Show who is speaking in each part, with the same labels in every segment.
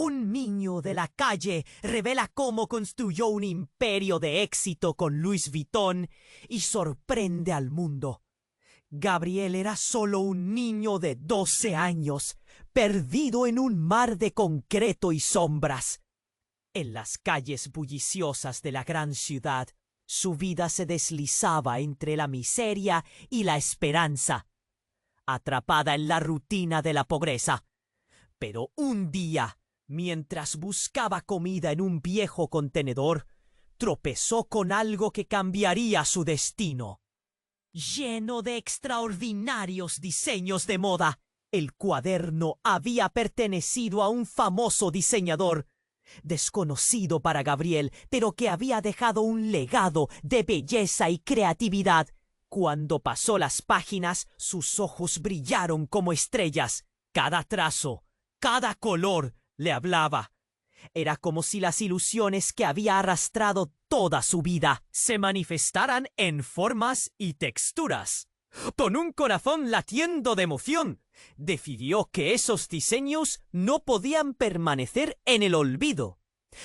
Speaker 1: Un niño de la calle revela cómo construyó un imperio de éxito con Louis Vuitton y sorprende al mundo. Gabriel era solo un niño de 12 años, perdido en un mar de concreto y sombras. En las calles bulliciosas de la gran ciudad, su vida se deslizaba entre la miseria y la esperanza, atrapada en la rutina de la pobreza. Pero un día, mientras buscaba comida en un viejo contenedor, tropezó con algo que cambiaría su destino. Lleno de extraordinarios diseños de moda, el cuaderno había pertenecido a un famoso diseñador, desconocido para Gabriel, pero que había dejado un legado de belleza y creatividad. Cuando pasó las páginas, sus ojos brillaron como estrellas. Cada trazo, cada color le hablaba. Era como si las ilusiones que había arrastrado toda su vida se manifestaran en formas y texturas. Con un corazón latiendo de emoción, decidió que esos diseños no podían permanecer en el olvido.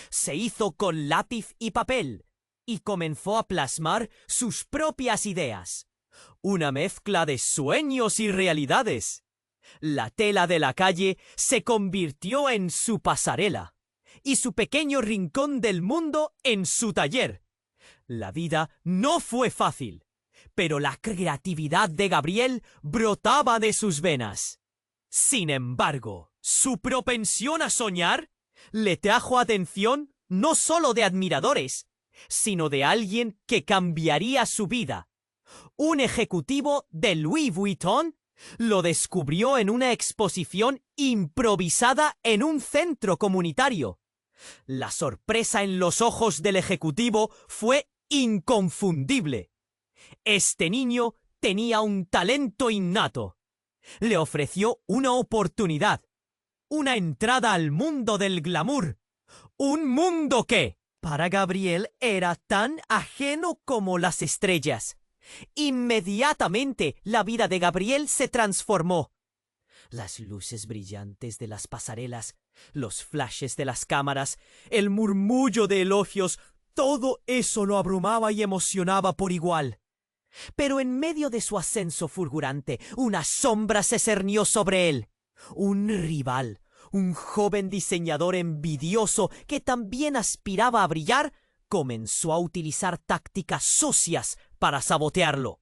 Speaker 1: Se hizo con lápiz y papel y comenzó a plasmar sus propias ideas. Una mezcla de sueños y realidades. La tela de la calle se convirtió en su pasarela y su pequeño rincón del mundo en su taller. La vida no fue fácil, pero la creatividad de Gabriel brotaba de sus venas. Sin embargo, su propensión a soñar le trajo atención no solo de admiradores, sino de alguien que cambiaría su vida. Un ejecutivo de Louis Vuitton lo descubrió en una exposición improvisada en un centro comunitario. La sorpresa en los ojos del ejecutivo fue inconfundible. Este niño tenía un talento innato. Le ofreció una oportunidad, una entrada al mundo del glamour, un mundo que, para Gabriel, era tan ajeno como las estrellas. Inmediatamente la vida de Gabriel se transformó. Las luces brillantes de las pasarelas, los flashes de las cámaras, el murmullo de elogios, todo eso lo abrumaba y emocionaba por igual. Pero en medio de su ascenso fulgurante, una sombra se cernió sobre él. Un rival, un joven diseñador envidioso que también aspiraba a brillar, comenzó a utilizar tácticas sucias para sabotearlo.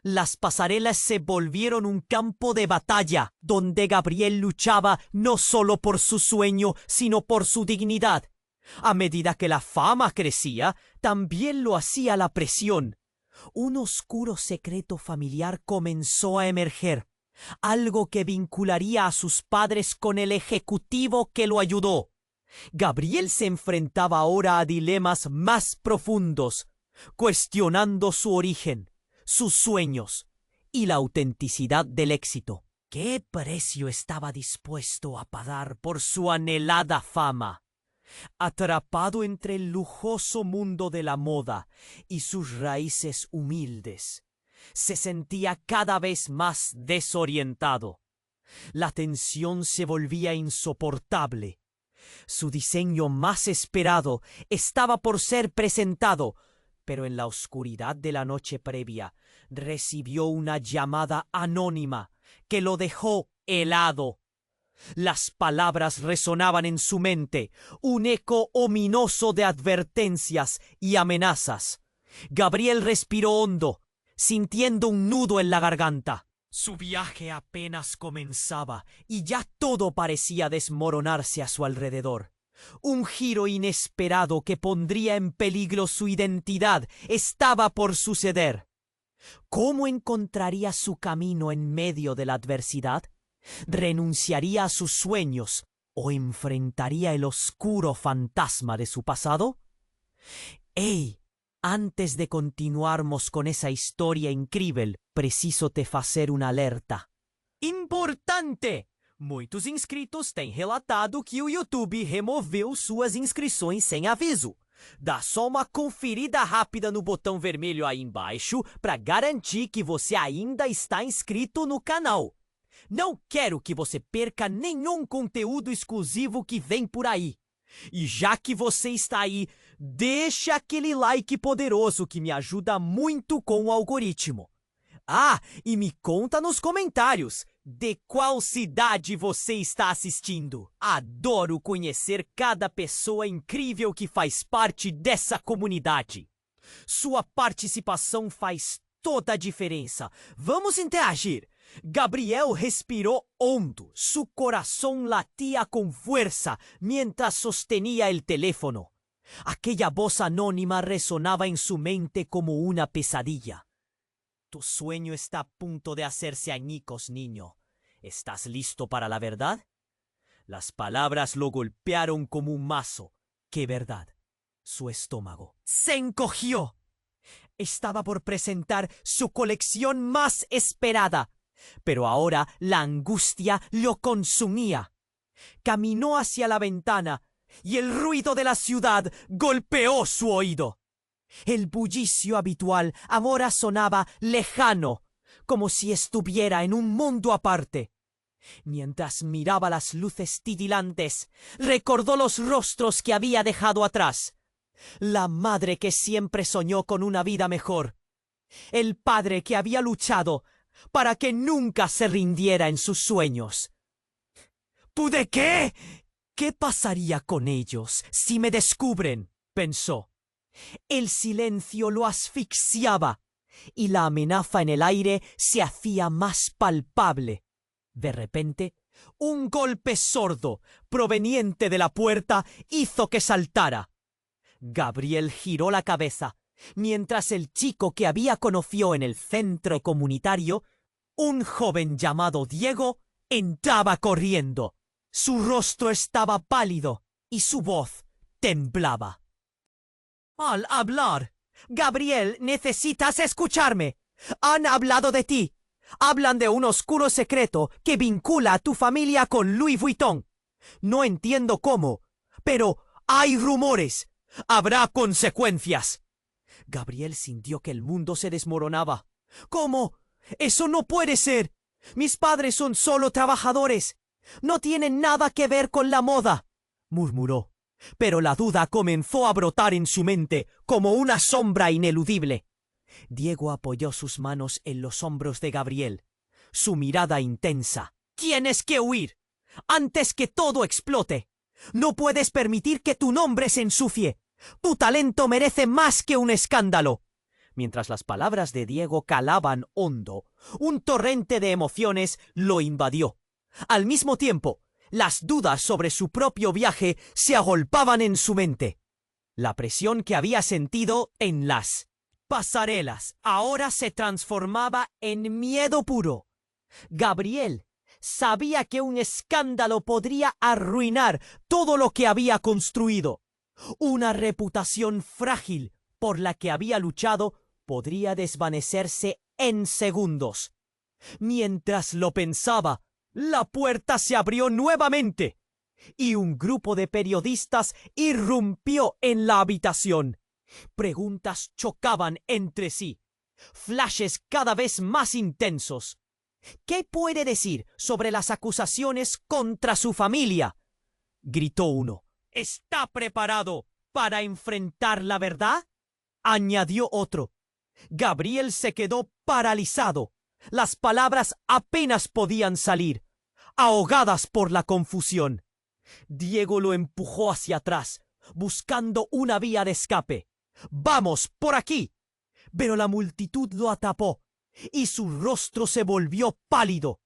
Speaker 1: Las pasarelas se volvieron un campo de batalla, donde Gabriel luchaba no solo por su sueño, sino por su dignidad. A medida que la fama crecía, también lo hacía la presión. Un oscuro secreto familiar comenzó a emerger, algo que vincularía a sus padres con el ejecutivo que lo ayudó. Gabriel se enfrentaba ahora a dilemas más profundos, cuestionando su origen, sus sueños y la autenticidad del éxito. ¿Qué precio estaba dispuesto a pagar por su anhelada fama? Atrapado entre el lujoso mundo de la moda y sus raíces humildes, se sentía cada vez más desorientado. La tensión se volvía insoportable. Su diseño más esperado estaba por ser presentado, pero en la oscuridad de la noche previa recibió una llamada anónima que lo dejó helado. Las palabras resonaban en su mente, un eco ominoso de advertencias y amenazas. Gabriel respiró hondo, sintiendo un nudo en la garganta. Su viaje apenas comenzaba y ya todo parecía desmoronarse a su alrededor. Un giro inesperado que pondría en peligro su identidad estaba por suceder. ¿Cómo encontraría su camino en medio de la adversidad? ¿Renunciaría a sus sueños o enfrentaría el oscuro fantasma de su pasado? ¡Ey! Antes de continuarmos con esa historia incrível, preciso te fazer uma alerta. Importante! Muitos inscritos têm relatado que o YouTube removeu suas inscrições sem aviso. Dá só uma conferida rápida no botão vermelho aí embaixo para garantir que você ainda está inscrito no canal. Não quero que você perca nenhum conteúdo exclusivo que vem por aí. E já que você está aí, deixa aquele like poderoso que me ajuda muito com o algoritmo. Ah, e me conta nos comentários de qual cidade você está assistindo. Adoro conhecer cada pessoa incrível que faz parte dessa comunidade. Sua participação faz toda a diferença. Vamos interagir. Gabriel respiró hondo. Su corazón latía con fuerza mientras sostenía el teléfono. Aquella voz anónima resonaba en su mente como una pesadilla. Tu sueño está a punto de hacerse añicos, niño. ¿Estás listo para la verdad? Las palabras lo golpearon como un mazo. ¿Qué verdad? Su estómago se encogió. Estaba por presentar su colección más esperada, pero ahora la angustia lo consumía. Caminó hacia la ventana y el ruido de la ciudad golpeó su oído. El bullicio habitual ahora sonaba lejano, como si estuviera en un mundo aparte. Mientras miraba las luces titilantes, recordó los rostros que había dejado atrás. La madre que siempre soñó con una vida mejor. El padre que había luchado para que nunca se rindiera en sus sueños. ¿Pude qué? ¿Qué pasaría con ellos si me descubren?, pensó. El silencio lo asfixiaba y la amenaza en el aire se hacía más palpable. De repente, un golpe sordo proveniente de la puerta hizo que saltara. Gabriel giró la cabeza, mientras el chico que había conocido en el centro comunitario, un joven llamado Diego, entraba corriendo. Su rostro estaba pálido y su voz temblaba. Al hablar, Gabriel, necesitas escucharme. Han hablado de ti. Hablan de un oscuro secreto que vincula a tu familia con Louis Vuitton. No entiendo cómo, pero hay rumores. Habrá consecuencias. Gabriel sintió que el mundo se desmoronaba. ¿Cómo? ¡Eso no puede ser! Mis padres son solo trabajadores. No tienen nada que ver con la moda, murmuró. Pero la duda comenzó a brotar en su mente como una sombra ineludible. Diego apoyó sus manos en los hombros de Gabriel. Su mirada intensa. ¡Tienes que huir! ¡Antes que todo explote! ¡No puedes permitir que tu nombre se ensucie! ¡Tu talento merece más que un escándalo! Mientras las palabras de Diego calaban hondo, un torrente de emociones lo invadió. Al mismo tiempo, las dudas sobre su propio viaje se agolpaban en su mente. La presión que había sentido en las pasarelas ahora se transformaba en miedo puro. Gabriel sabía que un escándalo podría arruinar todo lo que había construido. Una reputación frágil por la que había luchado podría desvanecerse en segundos. Mientras lo pensaba, la puerta se abrió nuevamente y un grupo de periodistas irrumpió en la habitación. Preguntas chocaban entre sí, flashes cada vez más intensos. ¿Qué puede decir sobre las acusaciones contra su familia?, gritó uno. ¿Está preparado para enfrentar la verdad?, añadió otro. Gabriel se quedó paralizado. Las palabras apenas podían salir, ahogadas por la confusión. Diego lo empujó hacia atrás, buscando una vía de escape. ¡Vamos, por aquí! Pero la multitud lo atrapó y su rostro se volvió pálido.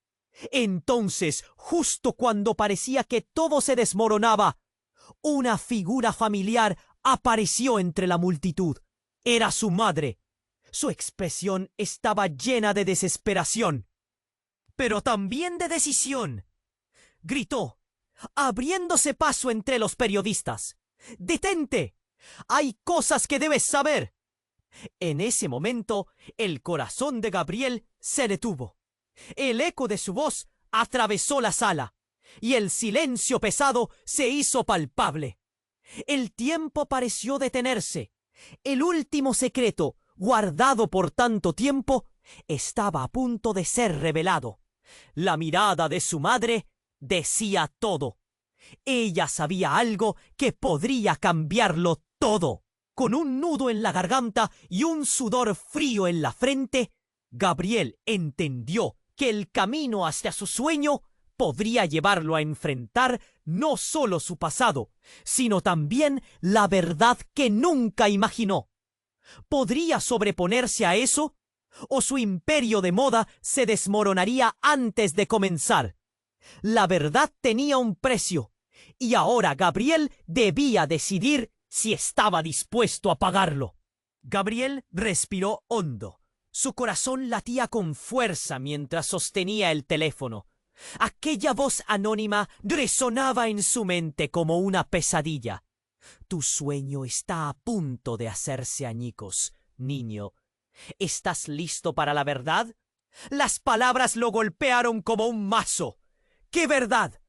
Speaker 1: Entonces, justo cuando parecía que todo se desmoronaba, una figura familiar apareció entre la multitud. Era su madre. Su expresión estaba llena de desesperación, pero también de decisión. Gritó, abriéndose paso entre los periodistas. ¡Detente! ¡Hay cosas que debes saber! En ese momento, el corazón de Gabriel se detuvo. El eco de su voz atravesó la sala, y el silencio pesado se hizo palpable. El tiempo pareció detenerse. El último secreto, guardado por tanto tiempo, estaba a punto de ser revelado. La mirada de su madre decía todo. Ella sabía algo que podría cambiarlo todo. Con un nudo en la garganta y un sudor frío en la frente, Gabriel entendió que el camino hacia su sueño podría llevarlo a enfrentar no solo su pasado, sino también la verdad que nunca imaginó. ¿Podría sobreponerse a eso? ¿O su imperio de moda se desmoronaría antes de comenzar? La verdad tenía un precio, y ahora Gabriel debía decidir si estaba dispuesto a pagarlo. Gabriel respiró hondo. Su corazón latía con fuerza mientras sostenía el teléfono. Aquella voz anónima resonaba en su mente como una pesadilla. Tu sueño está a punto de hacerse añicos, niño. ¿Estás listo para la verdad? Las palabras lo golpearon como un mazo. ¿Qué verdad?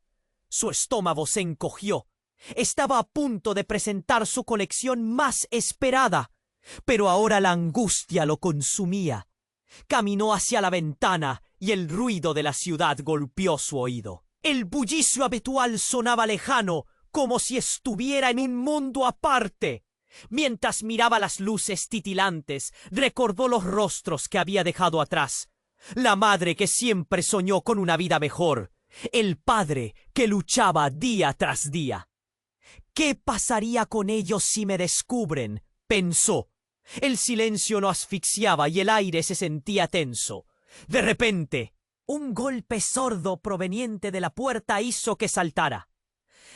Speaker 1: Su estómago se encogió. Estaba a punto de presentar su colección más esperada, pero ahora la angustia lo consumía. Caminó hacia la ventana y el ruido de la ciudad golpeó su oído. El bullicio habitual sonaba lejano, como si estuviera en un mundo aparte. Mientras miraba las luces titilantes, recordó los rostros que había dejado atrás. La madre que siempre soñó con una vida mejor. El padre que luchaba día tras día. ¿Qué pasaría con ellos si me descubren?, pensó. El silencio lo asfixiaba y el aire se sentía tenso. De repente, un golpe sordo proveniente de la puerta hizo que saltara.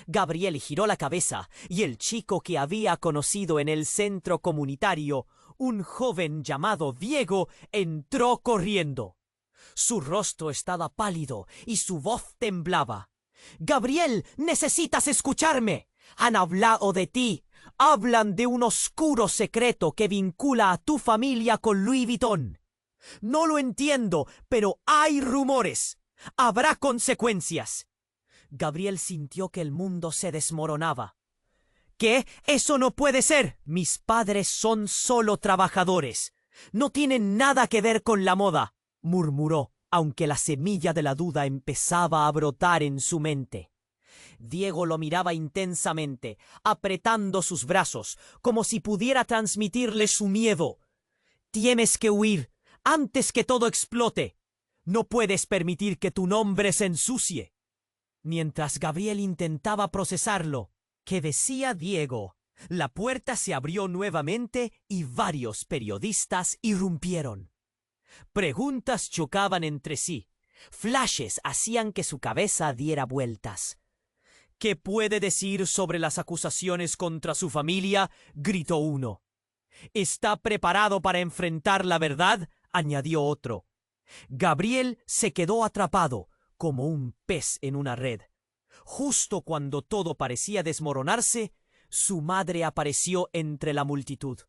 Speaker 1: Gabriel giró la cabeza y el chico que había conocido en el centro comunitario, un joven llamado Diego, entró corriendo. Su rostro estaba pálido y su voz temblaba. «Gabriel, necesitas escucharme. Han hablado de ti. Hablan de un oscuro secreto que vincula a tu familia con Louis Vuitton. No lo entiendo, pero hay rumores. Habrá consecuencias». Gabriel sintió que el mundo se desmoronaba. «¿Qué? Eso no puede ser. Mis padres son solo trabajadores. No tienen nada que ver con la moda», murmuró, aunque la semilla de la duda empezaba a brotar en su mente. Diego lo miraba intensamente, apretando sus brazos, como si pudiera transmitirle su miedo. «Tienes que huir, antes que todo explote. No puedes permitir que tu nombre se ensucie». Mientras Gabriel intentaba procesarlo, ¿qué decía Diego? La puerta se abrió nuevamente y varios periodistas irrumpieron. Preguntas chocaban entre sí. Flashes hacían que su cabeza diera vueltas. «¿Qué puede decir sobre las acusaciones contra su familia?», gritó uno. «¿Está preparado para enfrentar la verdad?», añadió otro. Gabriel se quedó atrapado, como un pez en una red. Justo cuando todo parecía desmoronarse, su madre apareció entre la multitud.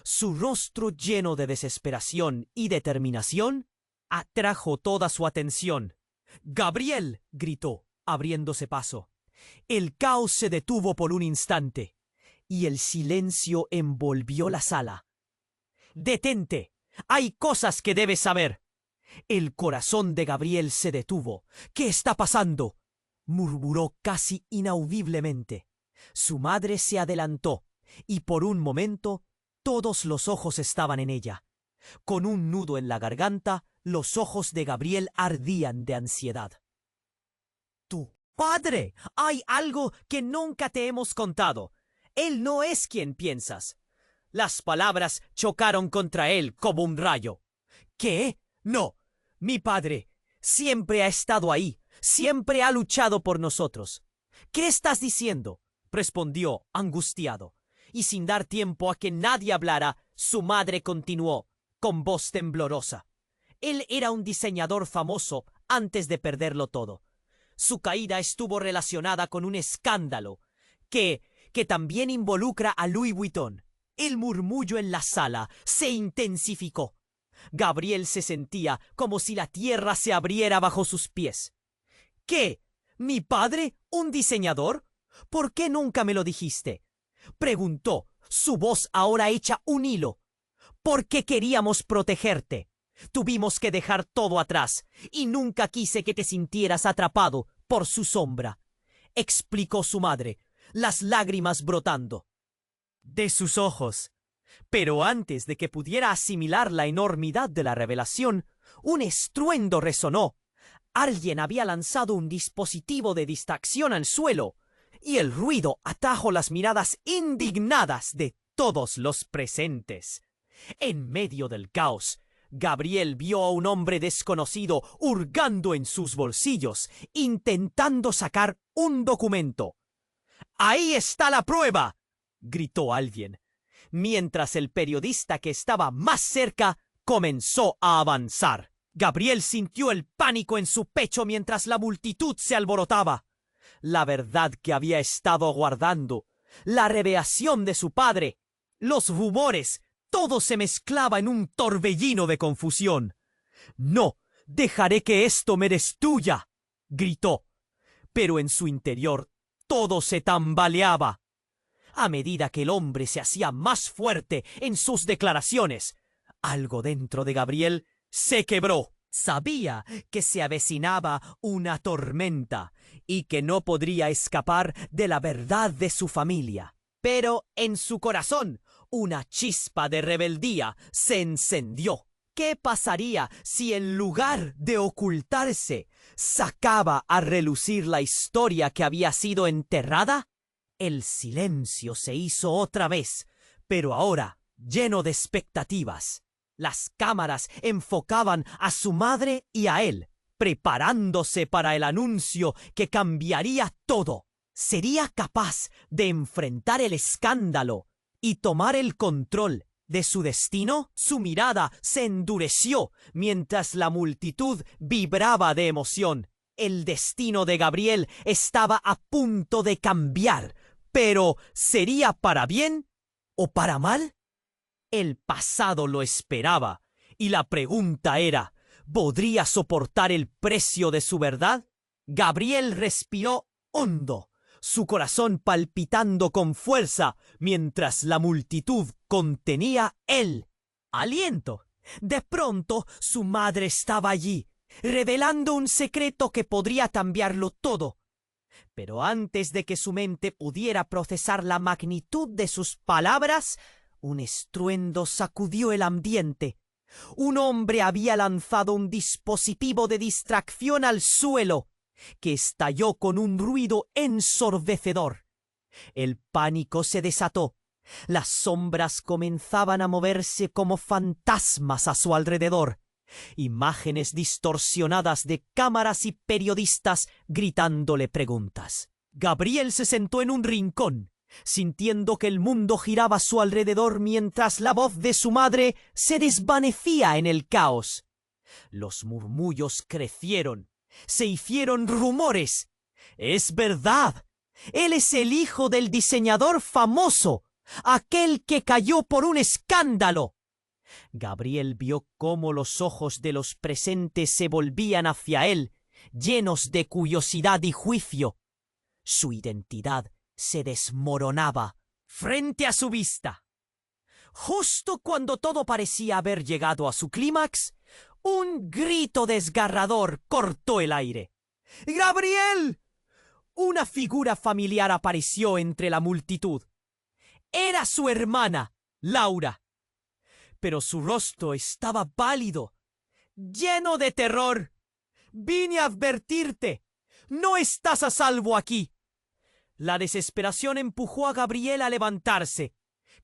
Speaker 1: Su rostro lleno de desesperación y determinación atrajo toda su atención. «¡Gabriel!», gritó, abriéndose paso. El caos se detuvo por un instante, y el silencio envolvió la sala. «¡Detente! Hay cosas que debes saber». El corazón de Gabriel se detuvo. «¿Qué está pasando?», murmuró casi inaudiblemente. Su madre se adelantó, y por un momento todos los ojos estaban en ella. Con un nudo en la garganta, los ojos de Gabriel ardían de ansiedad. «¡Tu padre! Hay algo que nunca te hemos contado. Él no es quien piensas». Las palabras chocaron contra él como un rayo. «¿Qué? No. Mi padre siempre ha estado ahí. Siempre ha luchado por nosotros». «¿Qué estás diciendo?», respondió, angustiado. Y sin dar tiempo a que nadie hablara, su madre continuó, con voz temblorosa. «Él era un diseñador famoso antes de perderlo todo. Su caída estuvo relacionada con un escándalo que también involucra a Louis Vuitton». El murmullo en la sala se intensificó. Gabriel se sentía como si la tierra se abriera bajo sus pies. «¿Qué? ¿Mi padre? ¿Un diseñador? ¿Por qué nunca me lo dijiste?», preguntó, su voz ahora hecha un hilo. «Porque queríamos protegerte. Tuvimos que dejar todo atrás, y nunca quise que te sintieras atrapado por su sombra, explicó su madre, las lágrimas brotando de sus ojos. Pero antes de que pudiera asimilar la enormidad de la revelación, un estruendo resonó. Alguien había lanzado un dispositivo de distracción al suelo, y el ruido atrajo las miradas indignadas de todos los presentes. En medio del caos, Gabriel vio a un hombre desconocido hurgando en sus bolsillos, intentando sacar un documento. «¡Ahí está la prueba!», gritó alguien, mientras el periodista que estaba más cerca comenzó a avanzar. Gabriel sintió el pánico en su pecho mientras la multitud se alborotaba. La verdad que había estado guardando, la revelación de su padre, los rumores, todo se mezclaba en un torbellino de confusión. «No dejaré que esto me destruya», gritó, pero en su interior todo se tambaleaba. A medida que el hombre se hacía más fuerte en sus declaraciones, algo dentro de Gabriel se quebró. Sabía que se avecinaba una tormenta y que no podría escapar de la verdad de su familia. Pero en su corazón una chispa de rebeldía se encendió. ¿Qué pasaría si en lugar de ocultarse, sacaba a relucir la historia que había sido enterrada? El silencio se hizo otra vez, pero ahora lleno de expectativas. Las cámaras enfocaban a su madre y a él, preparándose para el anuncio que cambiaría todo. ¿Sería capaz de enfrentar el escándalo y tomar el control de su destino? Su mirada se endureció mientras la multitud vibraba de emoción. El destino de Gabriel estaba a punto de cambiar, pero ¿sería para bien o para mal? El pasado lo esperaba, y la pregunta era, ¿podría soportar el precio de su verdad? Gabriel respiró hondo, su corazón palpitando con fuerza, mientras la multitud contenía el aliento. De pronto, su madre estaba allí, revelando un secreto que podría cambiarlo todo. Pero antes de que su mente pudiera procesar la magnitud de sus palabras, un estruendo sacudió el ambiente. Un hombre había lanzado un dispositivo de distracción al suelo, que estalló con un ruido ensordecedor. El pánico se desató. Las sombras comenzaban a moverse como fantasmas a su alrededor. Imágenes distorsionadas de cámaras y periodistas gritándole preguntas. Gabriel se sentó en un rincón, sintiendo que el mundo giraba a su alrededor mientras la voz de su madre se desvanecía en el caos. Los murmullos crecieron, se hicieron rumores. ¡Es verdad! Él es el hijo del diseñador famoso, aquel que cayó por un escándalo. Gabriel vio cómo los ojos de los presentes se volvían hacia él, llenos de curiosidad y juicio. Su identidad se desmoronaba frente a su vista. Justo cuando todo parecía haber llegado a su clímax, un grito desgarrador cortó el aire. ¡Gabriel! Una figura familiar apareció entre la multitud. Era su hermana, Laura. Pero su rostro estaba pálido, lleno de terror. «Vine a advertirte. No estás a salvo aquí». La desesperación empujó a Gabriel a levantarse.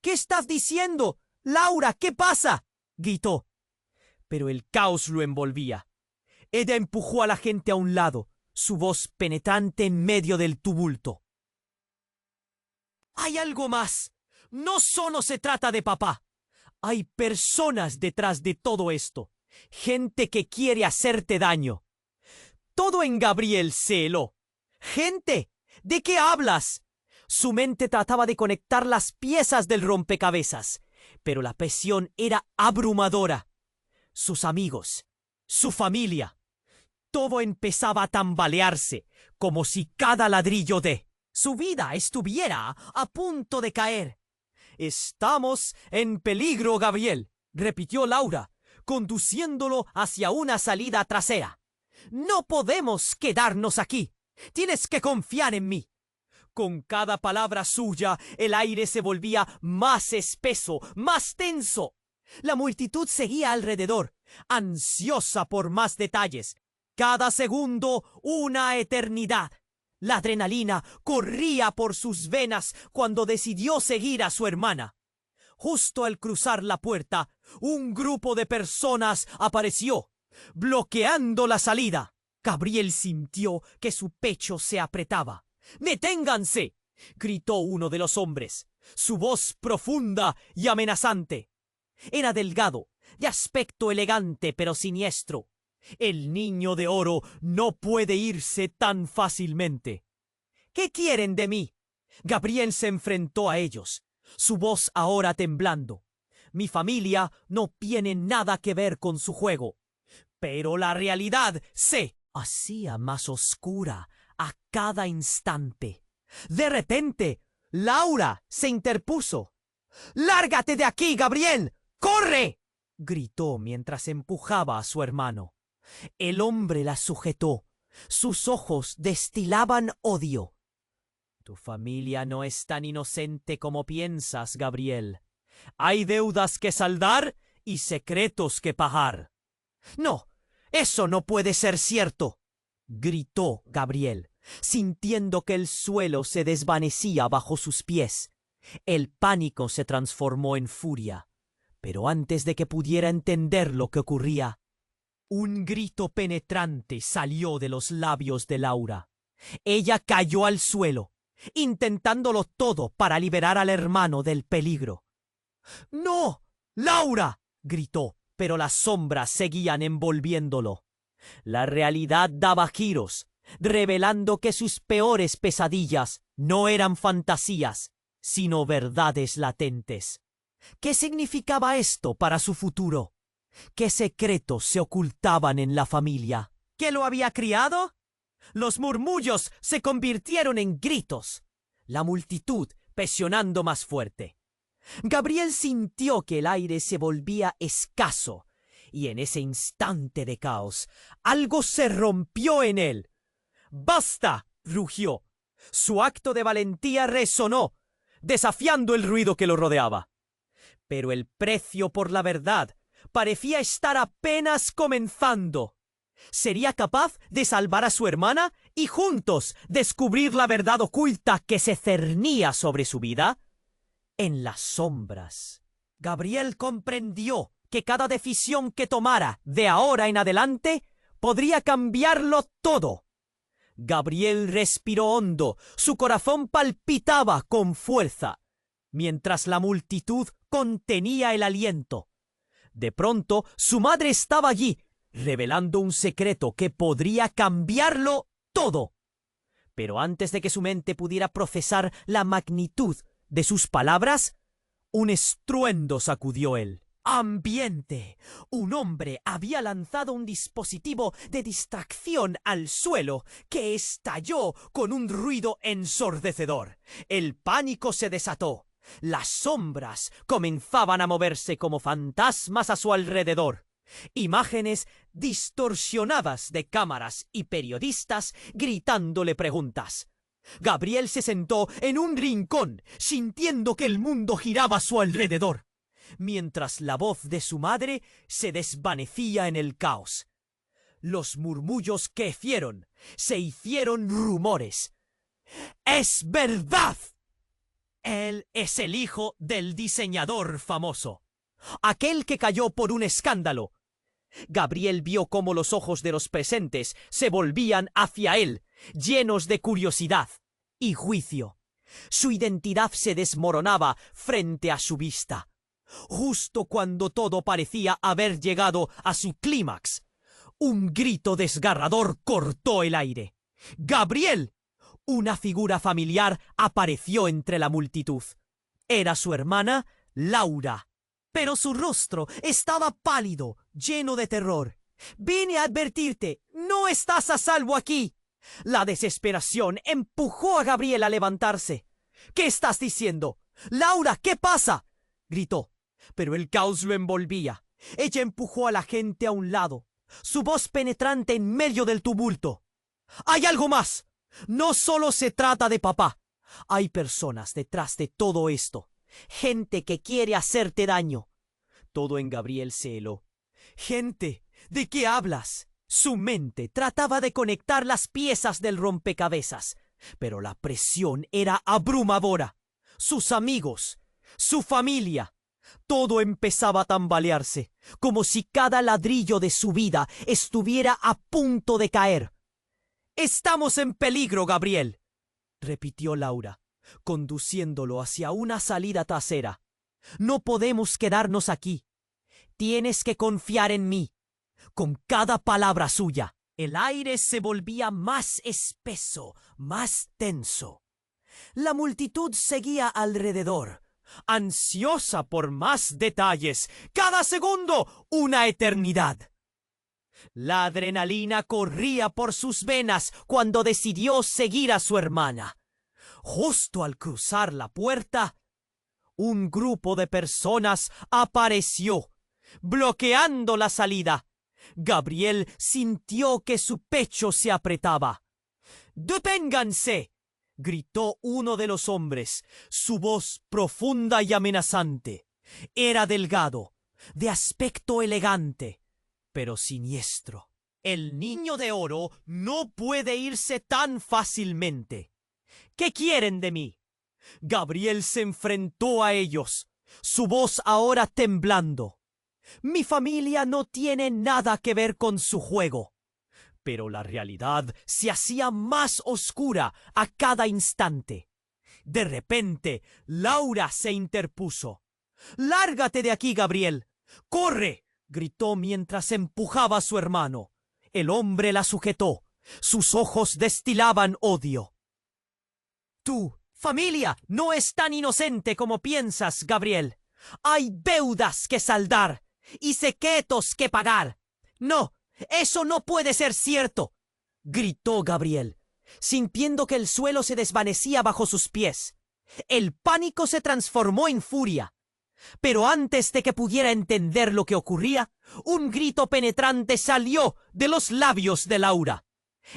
Speaker 1: «¿Qué estás diciendo? Laura, ¿qué pasa?», gritó. Pero el caos lo envolvía. Ella empujó a la gente a un lado, su voz penetrante en medio del tumulto. «Hay algo más. No solo se trata de papá. Hay personas detrás de todo esto. Gente que quiere hacerte daño». Todo en Gabriel se heló. «¿Gente? ¿De qué hablas?». Su mente trataba de conectar las piezas del rompecabezas, pero la presión era abrumadora. Sus amigos, su familia, todo empezaba a tambalearse, como si cada ladrillo de su vida estuviera a punto de caer. «Estamos en peligro, Gabriel», repitió Laura. conduciéndolo hacia una salida trasera. «No podemos quedarnos aquí. Tienes que confiar en mí». Con cada palabra suya, el aire se volvía más espeso, más tenso. La multitud seguía alrededor, ansiosa por más detalles. Cada segundo, una eternidad. La adrenalina corría por sus venas cuando decidió seguir a su hermana. Justo al cruzar la puerta, un grupo de personas apareció, bloqueando la salida. Gabriel sintió que su pecho se apretaba. «¡Deténganse!», gritó uno de los hombres, su voz profunda y amenazante. Era delgado, de aspecto elegante pero siniestro. El niño de oro no puede irse tan fácilmente. «¿Qué quieren de mí?». Gabriel se enfrentó a ellos, su voz ahora temblando. «Mi familia no tiene nada que ver con su juego, pero la realidad se hacía más oscura a cada instante. De repente, Laura se interpuso. «¡Lárgate de aquí, Gabriel! ¡Corre!», gritó mientras empujaba a su hermano. El hombre la sujetó. Sus ojos destilaban odio. «Tu familia no es tan inocente como piensas, Gabriel. Hay deudas que saldar y secretos que pagar». «No, eso no puede ser cierto», gritó Gabriel, sintiendo que el suelo se desvanecía bajo sus pies. El pánico se transformó en furia, pero antes de que pudiera entender lo que ocurría, un grito penetrante salió de los labios de Laura. Ella cayó al suelo, intentándolo todo para liberar al hermano del peligro. «¡No! ¡Laura!», gritó, pero las sombras seguían envolviéndolo. La realidad daba giros, revelando que sus peores pesadillas no eran fantasías, sino verdades latentes. ¿Qué significaba esto para su futuro? ¿Qué secretos se ocultaban en la familia? ¿Qué lo había criado? Los murmullos se convirtieron en gritos, la multitud presionando más fuerte. Gabriel sintió que el aire se volvía escaso, y en ese instante de caos, algo se rompió en él. «¡Basta!», rugió. Su acto de valentía resonó, desafiando el ruido que lo rodeaba. Pero el precio por la verdad parecía estar apenas comenzando. ¿Sería capaz de salvar a su hermana y juntos descubrir la verdad oculta que se cernía sobre su vida? En las sombras, Gabriel comprendió que cada decisión que tomara de ahora en adelante podría cambiarlo todo. Gabriel respiró hondo, su corazón palpitaba con fuerza, mientras la multitud contenía el aliento. De pronto, su madre estaba allí, revelando un secreto que podría cambiarlo todo. Pero antes de que su mente pudiera procesar la magnitud de sus palabras, un estruendo sacudió el ambiente. Un hombre había lanzado un dispositivo de distracción al suelo que estalló con un ruido ensordecedor. El pánico se desató. Las sombras comenzaban a moverse como fantasmas a su alrededor. Imágenes distorsionadas de cámaras y periodistas gritándole preguntas. Gabriel se sentó en un rincón, sintiendo que el mundo giraba a su alrededor, mientras la voz de su madre se desvanecía en el caos. Los murmullos crecieron, se hicieron rumores. «¡Es verdad! Él es el hijo del diseñador famoso, aquel que cayó por un escándalo». Gabriel vio cómo los ojos de los presentes se volvían hacia él, llenos de curiosidad y juicio. Su identidad se desmoronaba frente a su vista. Justo cuando todo parecía haber llegado a su clímax, un grito desgarrador cortó el aire. «¡Gabriel!». Una figura familiar apareció entre la multitud. Era su hermana, Laura. Pero su rostro estaba pálido, lleno de terror. «Vine a advertirte, no estás a salvo aquí». La desesperación empujó a Gabriel a levantarse. «¿Qué estás diciendo? Laura, ¿qué pasa?», gritó. Pero el caos lo envolvía. Ella empujó a la gente a un lado, su voz penetrante en medio del tumulto. ¡Hay algo más! No solo se trata de papá. Hay personas detrás de todo esto. Gente que quiere hacerte daño. Todo en Gabriel se heló. ¿Gente? ¿De qué hablas? Su mente trataba de conectar las piezas del rompecabezas, pero la presión era abrumadora. Sus amigos, su familia, todo empezaba a tambalearse, como si cada ladrillo de su vida estuviera a punto de caer. «Estamos en peligro, Gabriel», repitió Laura, conduciéndolo hacia una salida trasera. «No podemos quedarnos aquí. Tienes que confiar en mí». Con cada palabra suya, el aire se volvía más espeso, más tenso. La multitud seguía alrededor, ansiosa por más detalles, cada segundo una eternidad. La adrenalina corría por sus venas cuando decidió seguir a su hermana. Justo al cruzar la puerta, un grupo de personas apareció, bloqueando la salida. Gabriel sintió que su pecho se apretaba. «¡Deténganse!», gritó uno de los hombres, su voz profunda y amenazante. Era delgado, de aspecto elegante, pero siniestro. «El niño de oro no puede irse tan fácilmente. ¿Qué quieren de mí?». Gabriel se enfrentó a ellos, su voz ahora temblando. «Mi familia no tiene nada que ver con su juego». Pero la realidad se hacía más oscura a cada instante. De repente, Laura se interpuso. «¡Lárgate de aquí, Gabriel! ¡Corre!», gritó mientras empujaba a su hermano. El hombre la sujetó. Sus ojos destilaban odio. «Tu familia no es tan inocente como piensas, Gabriel. Hay deudas que saldar y secretos que pagar. No, eso no puede ser cierto», gritó Gabriel, sintiendo que el suelo se desvanecía bajo sus pies. El pánico se transformó en furia. Pero antes de que pudiera entender lo que ocurría, un grito penetrante salió de los labios de Laura.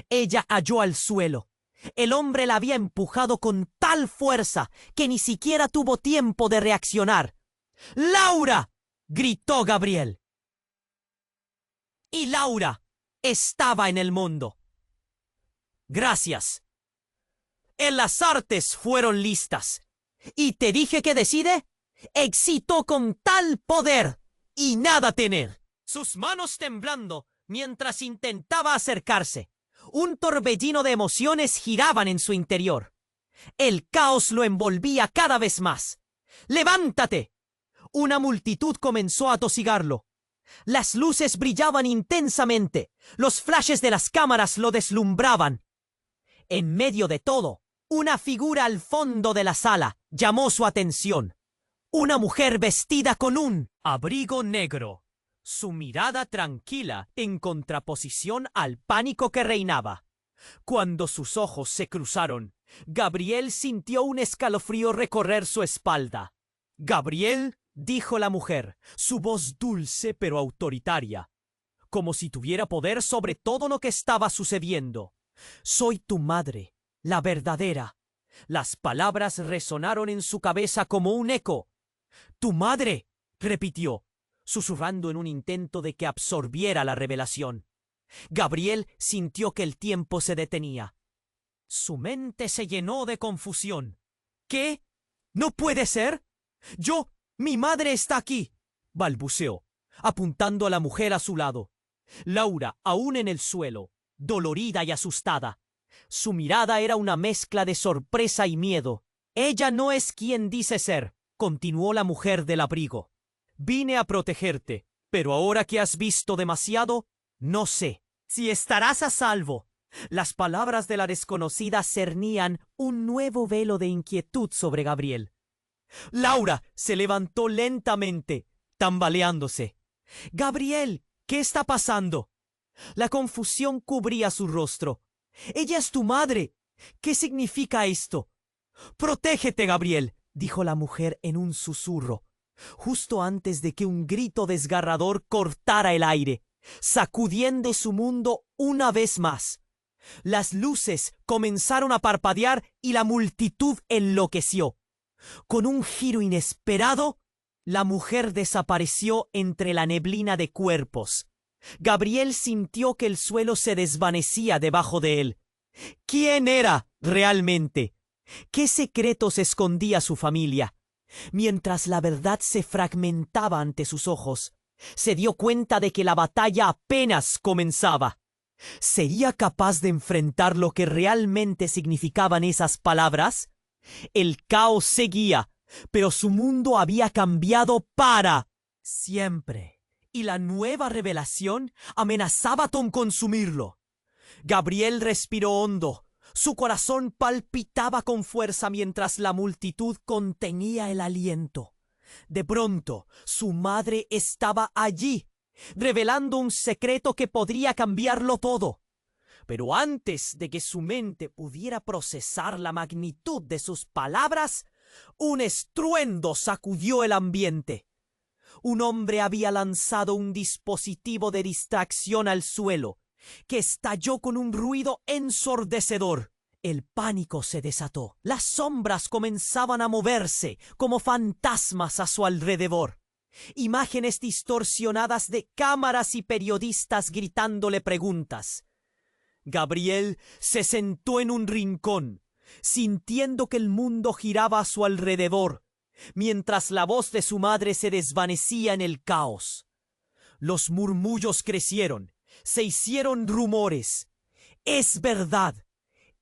Speaker 1: Ella cayó al suelo. El hombre la había empujado con tal fuerza que ni siquiera tuvo tiempo de reaccionar. «¡Laura!», gritó Gabriel. Y Laura estaba en el mundo. «Gracias. En las artes fueron listas. Y te dije que decide, excitó con tal poder y nada tener». Sus manos temblando mientras intentaba acercarse. Un torbellino de emociones giraban en su interior. El caos lo envolvía cada vez más. «¡Levántate!». Una multitud comenzó a atosigarlo. Las luces brillaban intensamente. Los flashes de las cámaras lo deslumbraban. En medio de todo, una figura al fondo de la sala llamó su atención. Una mujer vestida con un abrigo negro. Su mirada tranquila en contraposición al pánico que reinaba. Cuando sus ojos se cruzaron, Gabriel sintió un escalofrío recorrer su espalda. «Gabriel», dijo la mujer, su voz dulce pero autoritaria, como si tuviera poder sobre todo lo que estaba sucediendo. «Soy tu madre, la verdadera». Las palabras resonaron en su cabeza como un eco. «¿Tu madre?», repitió, susurrando en un intento de que absorbiera la revelación. Gabriel sintió que el tiempo se detenía. Su mente se llenó de confusión. «¿Qué? ¿No puede ser? Mi madre está aquí», balbuceó, apuntando a la mujer a su lado. Laura, aún en el suelo, dolorida y asustada. Su mirada era una mezcla de sorpresa y miedo. «Ella no es quien dice ser», continuó la mujer del abrigo. «Vine a protegerte, pero ahora que has visto demasiado, no sé si estarás a salvo». Las palabras de la desconocida cernían un nuevo velo de inquietud sobre Gabriel. Laura se levantó lentamente, tambaleándose. «Gabriel, ¿qué está pasando?». La confusión cubría su rostro. «Ella es tu madre. ¿Qué significa esto?». «Protégete, Gabriel», dijo la mujer en un susurro. justo antes de que un grito desgarrador cortara el aire, sacudiendo su mundo una vez más. Las luces comenzaron a parpadear y la multitud enloqueció. Con un giro inesperado, la mujer desapareció entre la neblina de cuerpos. Gabriel sintió que el suelo se desvanecía debajo de él. ¿Quién era realmente? ¿Qué secretos escondía su familia? Mientras la verdad se fragmentaba ante sus ojos, se dio cuenta de que la batalla apenas comenzaba. ¿Sería capaz de enfrentar lo que realmente significaban esas palabras? El caos seguía, pero su mundo había cambiado para siempre, y la nueva revelación amenazaba con consumirlo. Gabriel respiró hondo. Su corazón palpitaba con fuerza mientras la multitud contenía el aliento. De pronto, su madre estaba allí, revelando un secreto que podría cambiarlo todo. Pero antes de que su mente pudiera procesar la magnitud de sus palabras, un estruendo sacudió el ambiente. Un hombre había lanzado un dispositivo de distracción al suelo, que estalló con un ruido ensordecedor. El pánico se desató. Las sombras comenzaban a moverse como fantasmas a su alrededor. Imágenes distorsionadas de cámaras y periodistas gritándole preguntas. Gabriel se sentó en un rincón, sintiendo que el mundo giraba a su alrededor, mientras la voz de su madre se desvanecía en el caos. Los murmullos crecieron. Se hicieron rumores. Es verdad.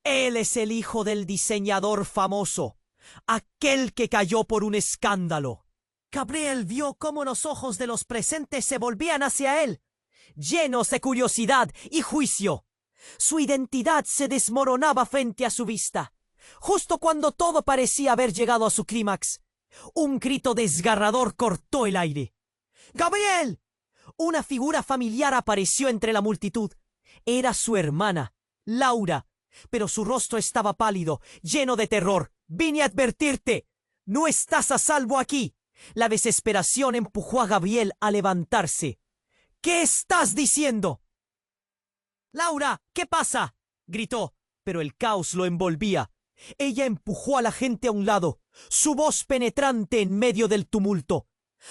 Speaker 1: Él es el hijo del diseñador famoso, aquel que cayó por un escándalo. Gabriel vio cómo los ojos de los presentes se volvían hacia él, llenos de curiosidad y juicio. Su identidad se desmoronaba frente a su vista. Justo cuando todo parecía haber llegado a su clímax, un grito desgarrador cortó el aire. ¡Gabriel! Una figura familiar apareció entre la multitud. Era su hermana, Laura, pero su rostro estaba pálido, lleno de terror. «Vine a advertirte. No estás a salvo aquí». La desesperación empujó a Gabriel a levantarse. «¿Qué estás diciendo?» «Laura, ¿qué pasa?», gritó, pero el caos lo envolvía. Ella empujó a la gente a un lado, su voz penetrante en medio del tumulto.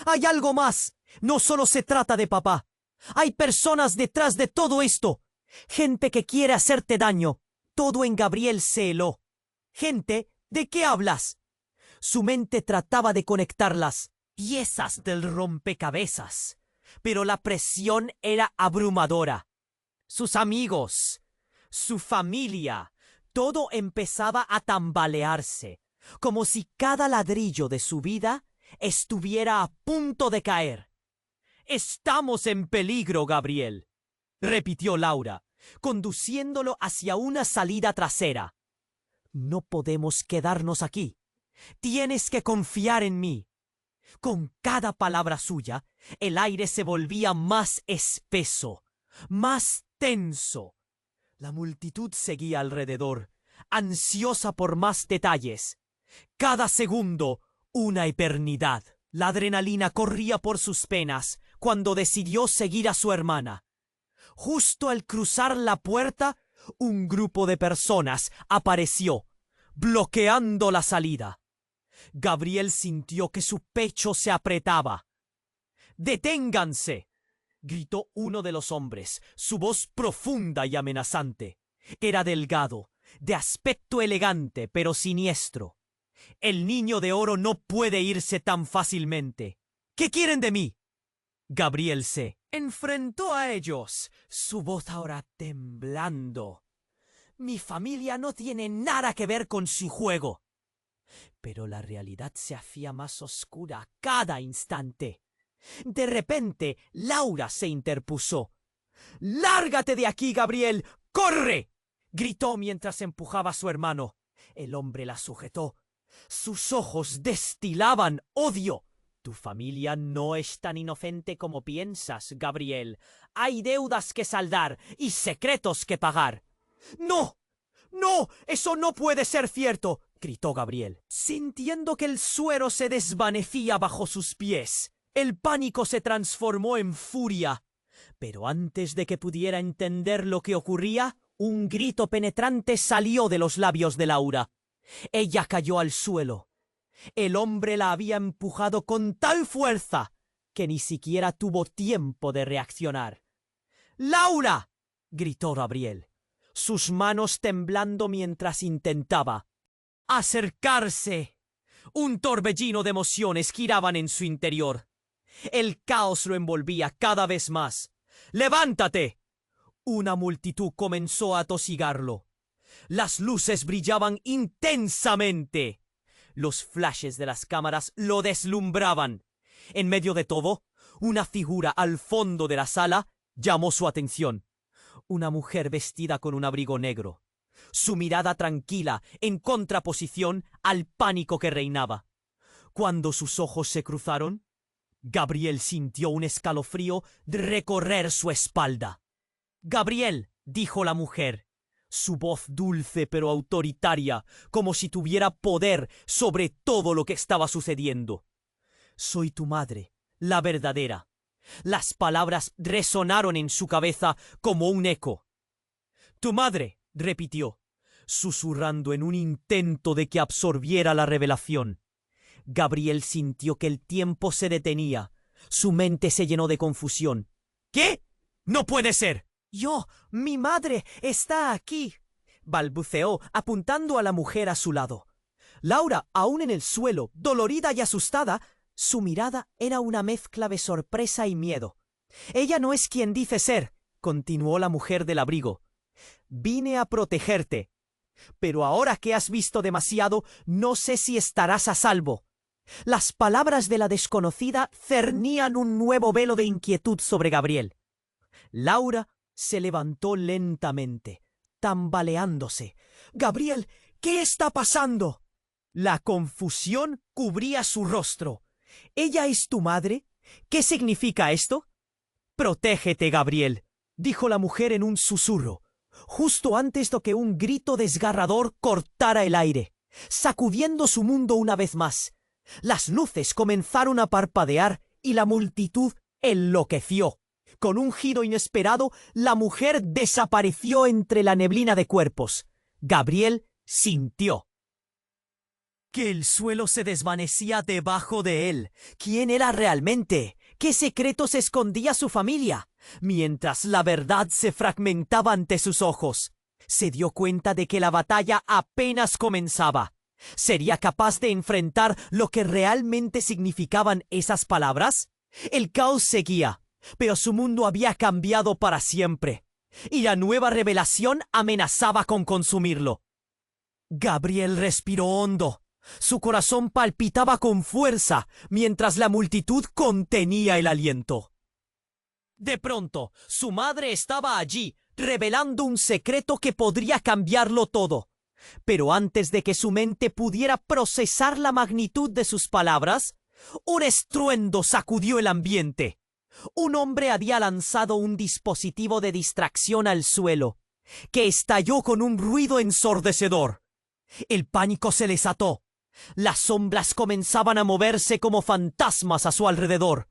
Speaker 1: «Hay algo más. No solo se trata de papá. Hay personas detrás de todo esto. Gente que quiere hacerte daño». Todo en Gabriel se heló. «¿Gente? ¿De qué hablas?». Su mente trataba de conectar las piezas del rompecabezas, pero la presión era abrumadora. Sus amigos, su familia, todo empezaba a tambalearse, como si cada ladrillo de su vida estuviera a punto de caer. «Estamos en peligro, Gabriel», repitió Laura, conduciéndolo hacia una salida trasera. «No podemos quedarnos aquí. Tienes que confiar en mí». Con cada palabra suya, el aire se volvía más espeso, más tenso. La multitud seguía alrededor, ansiosa por más detalles. Cada segundo, una eternidad. La adrenalina corría por sus venas cuando decidió seguir a su hermana. Justo al cruzar la puerta, un grupo de personas apareció, bloqueando la salida. Gabriel sintió que su pecho se apretaba. «¡Deténganse!», gritó uno de los hombres, su voz profunda y amenazante. Era delgado, de aspecto elegante pero siniestro. «El niño de oro no puede irse tan fácilmente. ¿Qué quieren de mí?». Gabriel se enfrentó a ellos, su voz ahora temblando. «Mi familia no tiene nada que ver con su juego». Pero la realidad se hacía más oscura cada instante. De repente, Laura se interpuso. «¡Lárgate de aquí, Gabriel! ¡Corre!», gritó mientras empujaba a su hermano. El hombre la sujetó. Sus ojos destilaban odio. «Tu familia no es tan inocente como piensas, Gabriel. Hay deudas que saldar y secretos que pagar». «¡No! ¡No! ¡Eso no puede ser cierto! gritó Gabriel, sintiendo que el suelo se desvanecía bajo sus pies. El pánico se transformó en furia. Pero antes de que pudiera entender lo que ocurría, un grito penetrante salió de los labios de Laura. Ella cayó al suelo. El hombre la había empujado con tal fuerza que ni siquiera tuvo tiempo de reaccionar. ¡Laura!, gritó Gabriel, sus manos temblando mientras intentaba acercarse. Un torbellino de emociones giraban en su interior. El caos lo envolvía cada vez más. ¡Levántate! Una multitud comenzó a atosigarlo. Las luces brillaban intensamente. Los flashes de las cámaras lo deslumbraban. En medio de todo, una figura al fondo de la sala llamó su atención. Una mujer vestida con un abrigo negro. Su mirada tranquila en contraposición al pánico que reinaba. Cuando sus ojos se cruzaron, Gabriel sintió un escalofrío recorrer su espalda. «Gabriel», dijo la mujer, su voz dulce pero autoritaria, como si tuviera poder sobre todo lo que estaba sucediendo. «Soy tu madre, la verdadera». Las palabras resonaron en su cabeza como un eco. «Tu madre», repitió, susurrando en un intento de que absorbiera la revelación. Gabriel sintió que el tiempo se detenía. Su mente se llenó de confusión. «¿Qué? ¡No puede ser!» Mi madre está aquí», balbuceó, apuntando a la mujer a su lado. Laura, aún en el suelo, dolorida y asustada, su mirada era una mezcla de sorpresa y miedo. «Ella no es quien dice ser», continuó la mujer del abrigo. «Vine a protegerte. Pero ahora que has visto demasiado, no sé si estarás a salvo». Las palabras de la desconocida cernían un nuevo velo de inquietud sobre Gabriel. Laura se levantó lentamente, tambaleándose. «Gabriel, ¿qué está pasando?» La confusión cubría su rostro. «¿Ella es tu madre? ¿Qué significa esto?» «Protégete, Gabriel», dijo la mujer en un susurro, justo antes de que un grito desgarrador cortara el aire, sacudiendo su mundo una vez más. Las luces comenzaron a parpadear y la multitud enloqueció. Con un giro inesperado, la mujer desapareció entre la neblina de cuerpos. Gabriel sintió que el suelo se desvanecía debajo de él. ¿Quién era realmente? ¿Qué secretos escondía su familia? Mientras la verdad se fragmentaba ante sus ojos, se dio cuenta de que la batalla apenas comenzaba. ¿Sería capaz de enfrentar lo que realmente significaban esas palabras? El caos seguía, pero su mundo había cambiado para siempre, y la nueva revelación amenazaba con consumirlo. Gabriel respiró hondo. Su corazón palpitaba con fuerza, mientras la multitud contenía el aliento. De pronto, su madre estaba allí, revelando un secreto que podría cambiarlo todo. Pero antes de que su mente pudiera procesar la magnitud de sus palabras, un estruendo sacudió el ambiente. Un hombre había lanzado un dispositivo de distracción al suelo, que estalló con un ruido ensordecedor. El pánico se les ató. Las sombras comenzaban a moverse como fantasmas a su alrededor.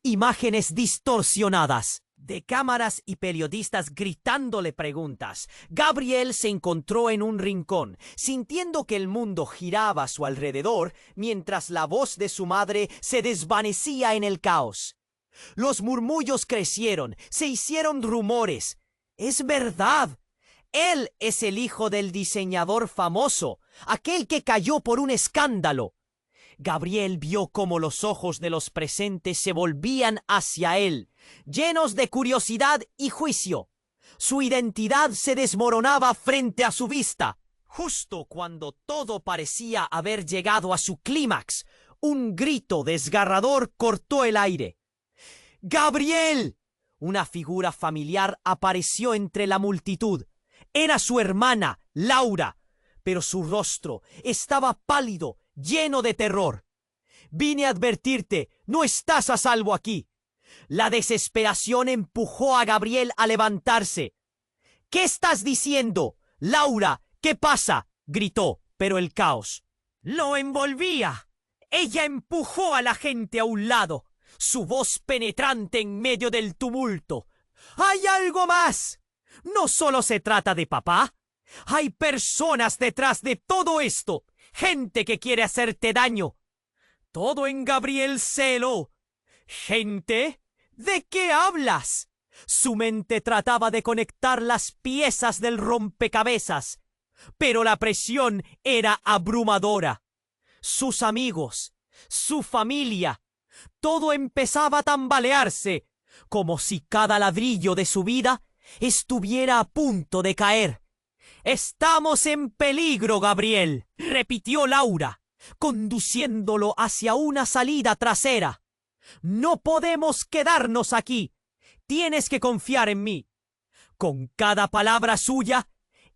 Speaker 1: Imágenes distorsionadas de cámaras y periodistas gritándole preguntas. Gabriel se encontró en un rincón, sintiendo que el mundo giraba a su alrededor mientras la voz de su madre se desvanecía en el caos. Los murmullos crecieron, se hicieron rumores. ¡Es verdad! Él es el hijo del diseñador famoso, aquel que cayó por un escándalo. Gabriel vio cómo los ojos de los presentes se volvían hacia él, llenos de curiosidad y juicio. Su identidad se desmoronaba frente a su vista. Justo cuando todo parecía haber llegado a su clímax, un grito desgarrador cortó el aire. ¡Gabriel! Una figura familiar apareció entre la multitud. Era su hermana, Laura, pero su rostro estaba pálido, lleno de terror. «Vine a advertirte, no estás a salvo aquí». La desesperación empujó a Gabriel a levantarse. «¿Qué estás diciendo? Laura, ¿qué pasa?», gritó. pero el caos lo envolvía. Ella empujó a la gente a un lado, su voz penetrante en medio del tumulto. ¡Hay algo más! No solo se trata de papá. Hay personas detrás de todo esto. Gente que quiere hacerte daño. Todo en Gabriel se heló. ¿Gente? ¿De qué hablas? Su mente trataba de conectar las piezas del rompecabezas, pero la presión era abrumadora. Sus amigos, su familia, todo empezaba a tambalearse, como si cada ladrillo de su vida estuviera a punto de caer. «Estamos en peligro, Gabriel», repitió Laura, conduciéndolo hacia una salida trasera. «No podemos quedarnos aquí. Tienes que confiar en mí». Con cada palabra suya,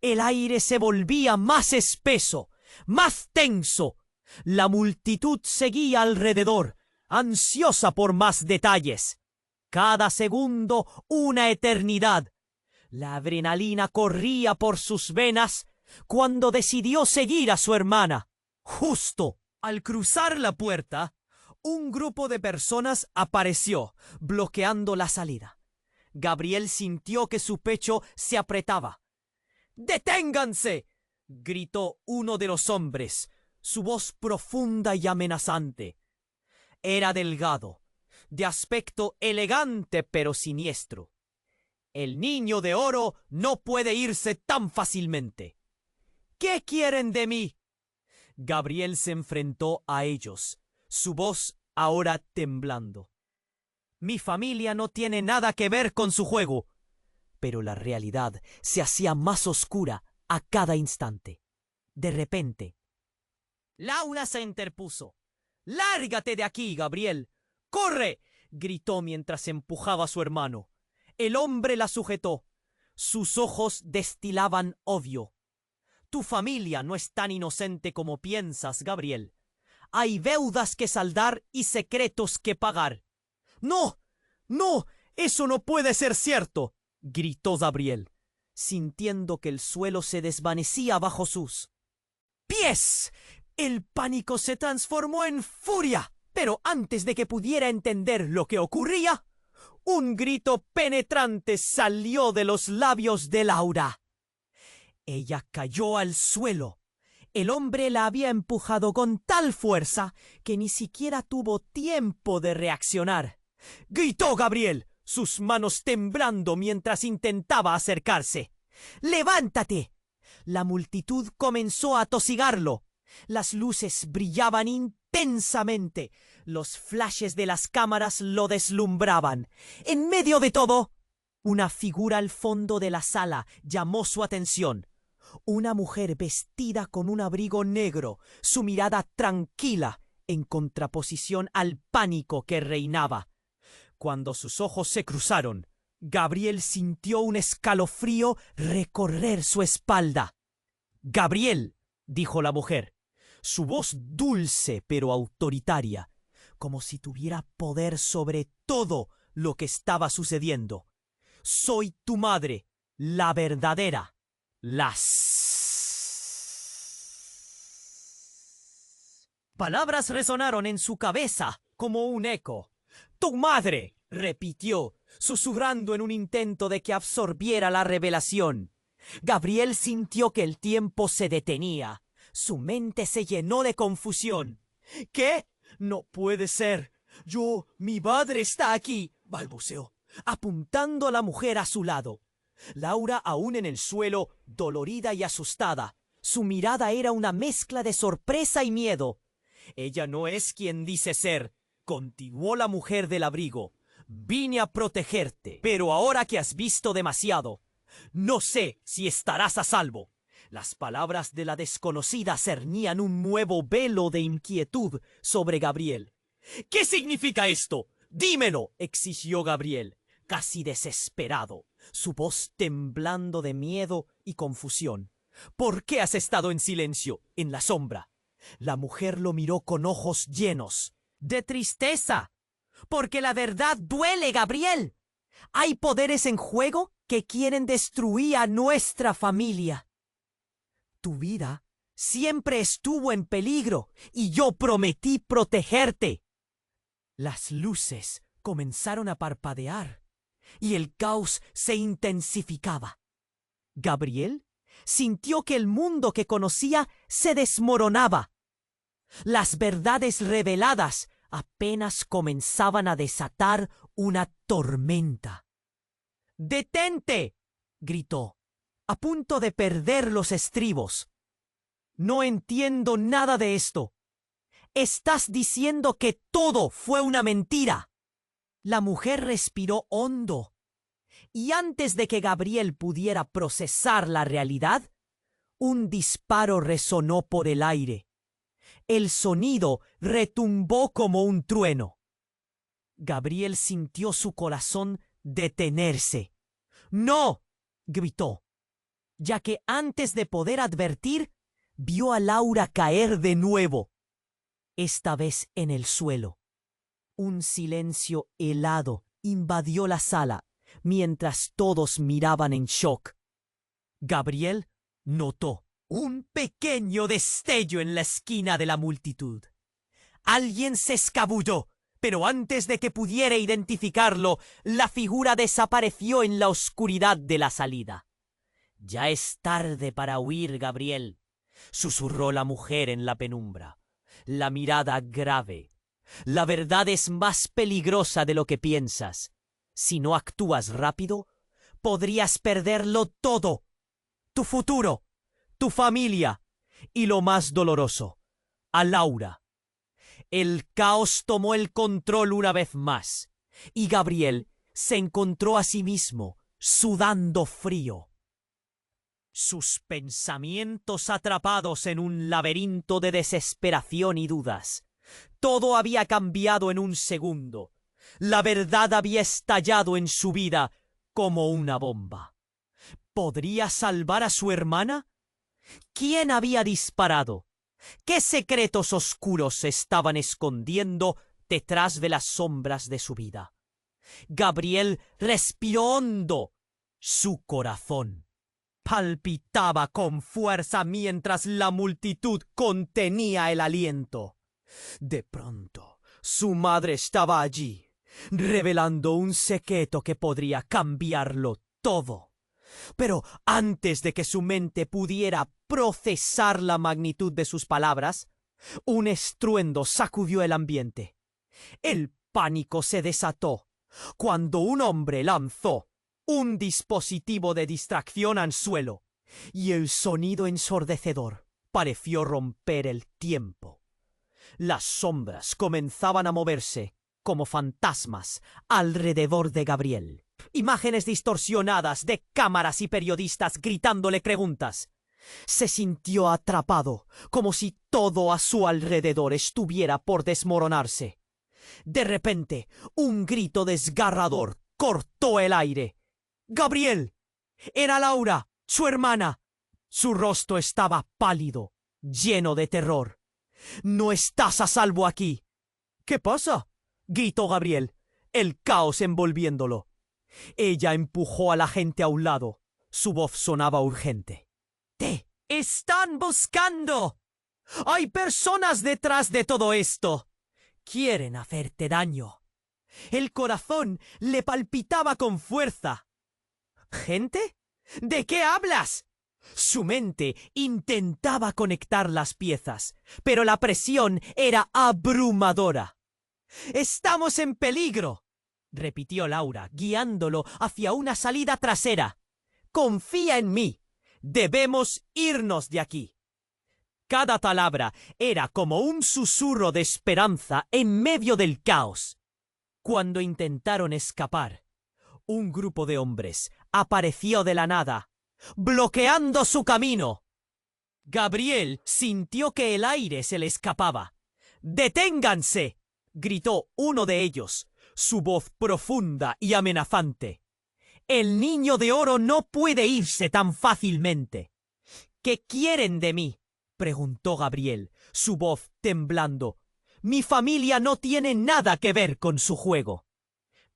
Speaker 1: el aire se volvía más espeso, más tenso. La multitud seguía alrededor, ansiosa por más detalles. Cada segundo una eternidad. La adrenalina corría por sus venas cuando decidió seguir a su hermana. Justo al cruzar la puerta, un grupo de personas apareció, bloqueando la salida. Gabriel sintió que su pecho se apretaba. «¡Deténganse!», gritó uno de los hombres, su voz profunda y amenazante. Era delgado, de aspecto elegante pero siniestro. «El niño de oro no puede irse tan fácilmente». «¿Qué quieren de mí?». Gabriel se enfrentó a ellos, su voz ahora temblando. «Mi familia no tiene nada que ver con su juego». Pero la realidad se hacía más oscura a cada instante. De repente, Laura se interpuso. «¡Lárgate de aquí, Gabriel! ¡Corre!», gritó mientras empujaba a su hermano. El hombre la sujetó. Sus ojos destilaban odio. «Tu familia no es tan inocente como piensas, Gabriel. Hay deudas que saldar y secretos que pagar». «¡No! ¡No! ¡Eso no puede ser cierto!», gritó Gabriel, sintiendo que el suelo se desvanecía bajo sus pies. El pánico se transformó en furia, pero antes de que pudiera entender lo que ocurría, un grito penetrante salió de los labios de Laura. Ella cayó al suelo. El hombre la había empujado con tal fuerza que ni siquiera tuvo tiempo de reaccionar. Gritó Gabriel, sus manos temblando mientras intentaba acercarse. «¡Levántate!». La multitud comenzó a atosigarlo. Las luces brillaban intensamente. Los flashes de las cámaras lo deslumbraban. En medio de todo, una figura al fondo de la sala llamó su atención. Una mujer vestida con un abrigo negro, su mirada tranquila, en contraposición al pánico que reinaba. Cuando sus ojos se cruzaron, Gabriel sintió un escalofrío recorrer su espalda. «Gabriel», dijo la mujer, su voz dulce pero autoritaria, como si tuviera poder sobre todo lo que estaba sucediendo. «Soy tu madre, la verdadera, Palabras resonaron en su cabeza como un eco. «¡Tu madre!», repitió, susurrando en un intento de que absorbiera la revelación. Gabriel sintió que el tiempo se detenía. Su mente se llenó de confusión. «¿Qué? No puede ser. Mi madre está aquí», balbuceó, apuntando a la mujer a su lado. Laura aún en el suelo, dolorida y asustada. Su mirada era una mezcla de sorpresa y miedo. «Ella no es quien dice ser», continuó la mujer del abrigo. «Vine a protegerte, pero ahora que has visto demasiado, no sé si estarás a salvo». Las palabras de la desconocida cernían un nuevo velo de inquietud sobre Gabriel. «¿Qué significa esto? Dímelo», exigió Gabriel, casi desesperado, su voz temblando de miedo y confusión. «¿Por qué has estado en silencio, en la sombra?». La mujer lo miró con ojos llenos de tristeza. «Porque la verdad duele, Gabriel. Hay poderes en juego que quieren destruir a nuestra familia. Tu vida siempre estuvo en peligro y yo prometí protegerte. Las luces comenzaron a parpadear y el caos se intensificaba. Gabriel sintió que el mundo que conocía se desmoronaba. Las verdades reveladas apenas comenzaban a desatar una tormenta. ¡Detente!, gritó, a punto de perder los estribos. No entiendo nada de esto. Estás diciendo que todo fue una mentira. La mujer respiró hondo, y antes de que Gabriel pudiera procesar la realidad, un disparo resonó por el aire. El sonido retumbó como un trueno. Gabriel sintió su corazón detenerse. ¡No!, gritó, ya que antes de poder advertir, vio a Laura caer de nuevo, esta vez en el suelo. Un silencio helado invadió la sala mientras todos miraban en shock. Gabriel notó un pequeño destello en la esquina de la multitud. Alguien se escabulló, pero antes de que pudiera identificarlo, la figura desapareció en la oscuridad de la salida. «Ya es tarde para huir, Gabriel», susurró la mujer en la penumbra, la mirada grave. «La verdad es más peligrosa de lo que piensas. Si no actúas rápido, podrías perderlo todo. Tu futuro, tu familia y lo más doloroso, a Laura». El caos tomó el control una vez más, y Gabriel se encontró a sí mismo, sudando frío. Sus pensamientos atrapados en un laberinto de desesperación y dudas. Todo había cambiado en un segundo. La verdad había estallado en su vida como una bomba. ¿Podría salvar a su hermana? ¿Quién había disparado? ¿Qué secretos oscuros se estaban escondiendo detrás de las sombras de su vida? Gabriel respiró hondo. Su corazón palpitaba con fuerza mientras la multitud contenía el aliento. De pronto, su madre estaba allí, revelando un secreto que podría cambiarlo todo. Pero antes de que su mente pudiera procesar la magnitud de sus palabras, un estruendo sacudió el ambiente. El pánico se desató cuando un hombre lanzó un dispositivo de distracción al suelo, y el sonido ensordecedor pareció romper el tiempo. Las sombras comenzaban a moverse como fantasmas alrededor de Gabriel. Imágenes distorsionadas de cámaras y periodistas gritándole preguntas. Se sintió atrapado, como si todo a su alrededor estuviera por desmoronarse. De repente, un grito desgarrador cortó el aire. ¡Gabriel! Era Laura, su hermana. Su rostro estaba pálido, lleno de terror. «No estás a salvo aquí». «¿Qué pasa?», gritó Gabriel, el caos envolviéndolo. Ella empujó a la gente a un lado. Su voz sonaba urgente. «¡Te están buscando! ¡Hay personas detrás de todo esto! Quieren hacerte daño». El corazón le palpitaba con fuerza. ¿Gente? ¿De qué hablas? Su mente intentaba conectar las piezas, pero la presión era abrumadora. «Estamos en peligro», repitió Laura, guiándolo hacia una salida trasera. «Confía en mí. Debemos irnos de aquí». Cada palabra era como un susurro de esperanza en medio del caos. Cuando intentaron escapar, un grupo de hombres apareció de la nada, bloqueando su camino. Gabriel sintió que el aire se le escapaba. «¡Deténganse!», gritó uno de ellos, su voz profunda y amenazante. «El niño de oro no puede irse tan fácilmente». «¿Qué quieren de mí?», preguntó Gabriel, su voz temblando. «Mi familia no tiene nada que ver con su juego».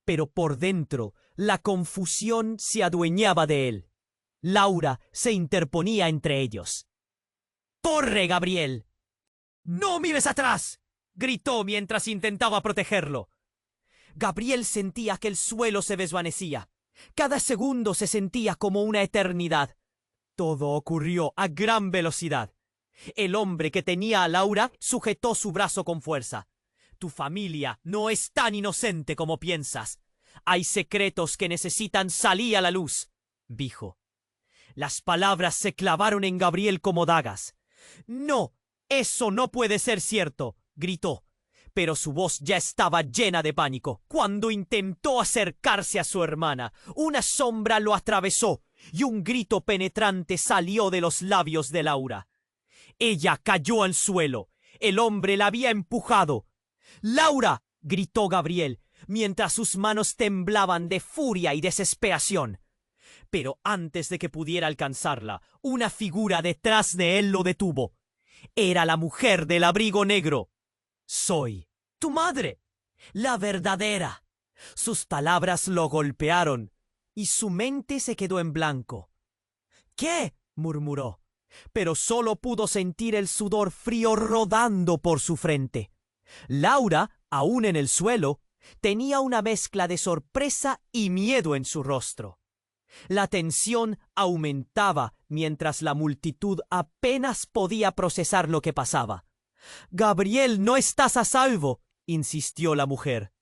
Speaker 1: Pero por dentro, la confusión se adueñaba de él. Laura se interponía entre ellos. ¡Corre, Gabriel! ¡No mires atrás!, gritó mientras intentaba protegerlo. Gabriel sentía que el suelo se desvanecía. Cada segundo se sentía como una eternidad. Todo ocurrió a gran velocidad. El hombre que tenía a Laura sujetó su brazo con fuerza. Tu familia no es tan inocente como piensas. Hay secretos que necesitan salir a la luz, dijo. Las palabras se clavaron en Gabriel como dagas. No, eso no puede ser cierto, gritó. Pero su voz ya estaba llena de pánico. Cuando intentó acercarse a su hermana, una sombra lo atravesó y un grito penetrante salió de los labios de Laura. Ella cayó al suelo. El hombre la había empujado. ¡Laura!, gritó Gabriel, mientras sus manos temblaban de furia y desesperación. Pero antes de que pudiera alcanzarla, una figura detrás de él lo detuvo. Era la mujer del abrigo negro. «Soy tu madre, la verdadera». Sus palabras lo golpearon y su mente se quedó en blanco. «¿Qué?», murmuró, pero solo pudo sentir el sudor frío rodando por su frente. Laura, aún en el suelo, tenía una mezcla de sorpresa y miedo en su rostro. La tensión aumentaba mientras la multitud apenas podía procesar lo que pasaba. «Gabriel, no estás a salvo», insistió la mujer.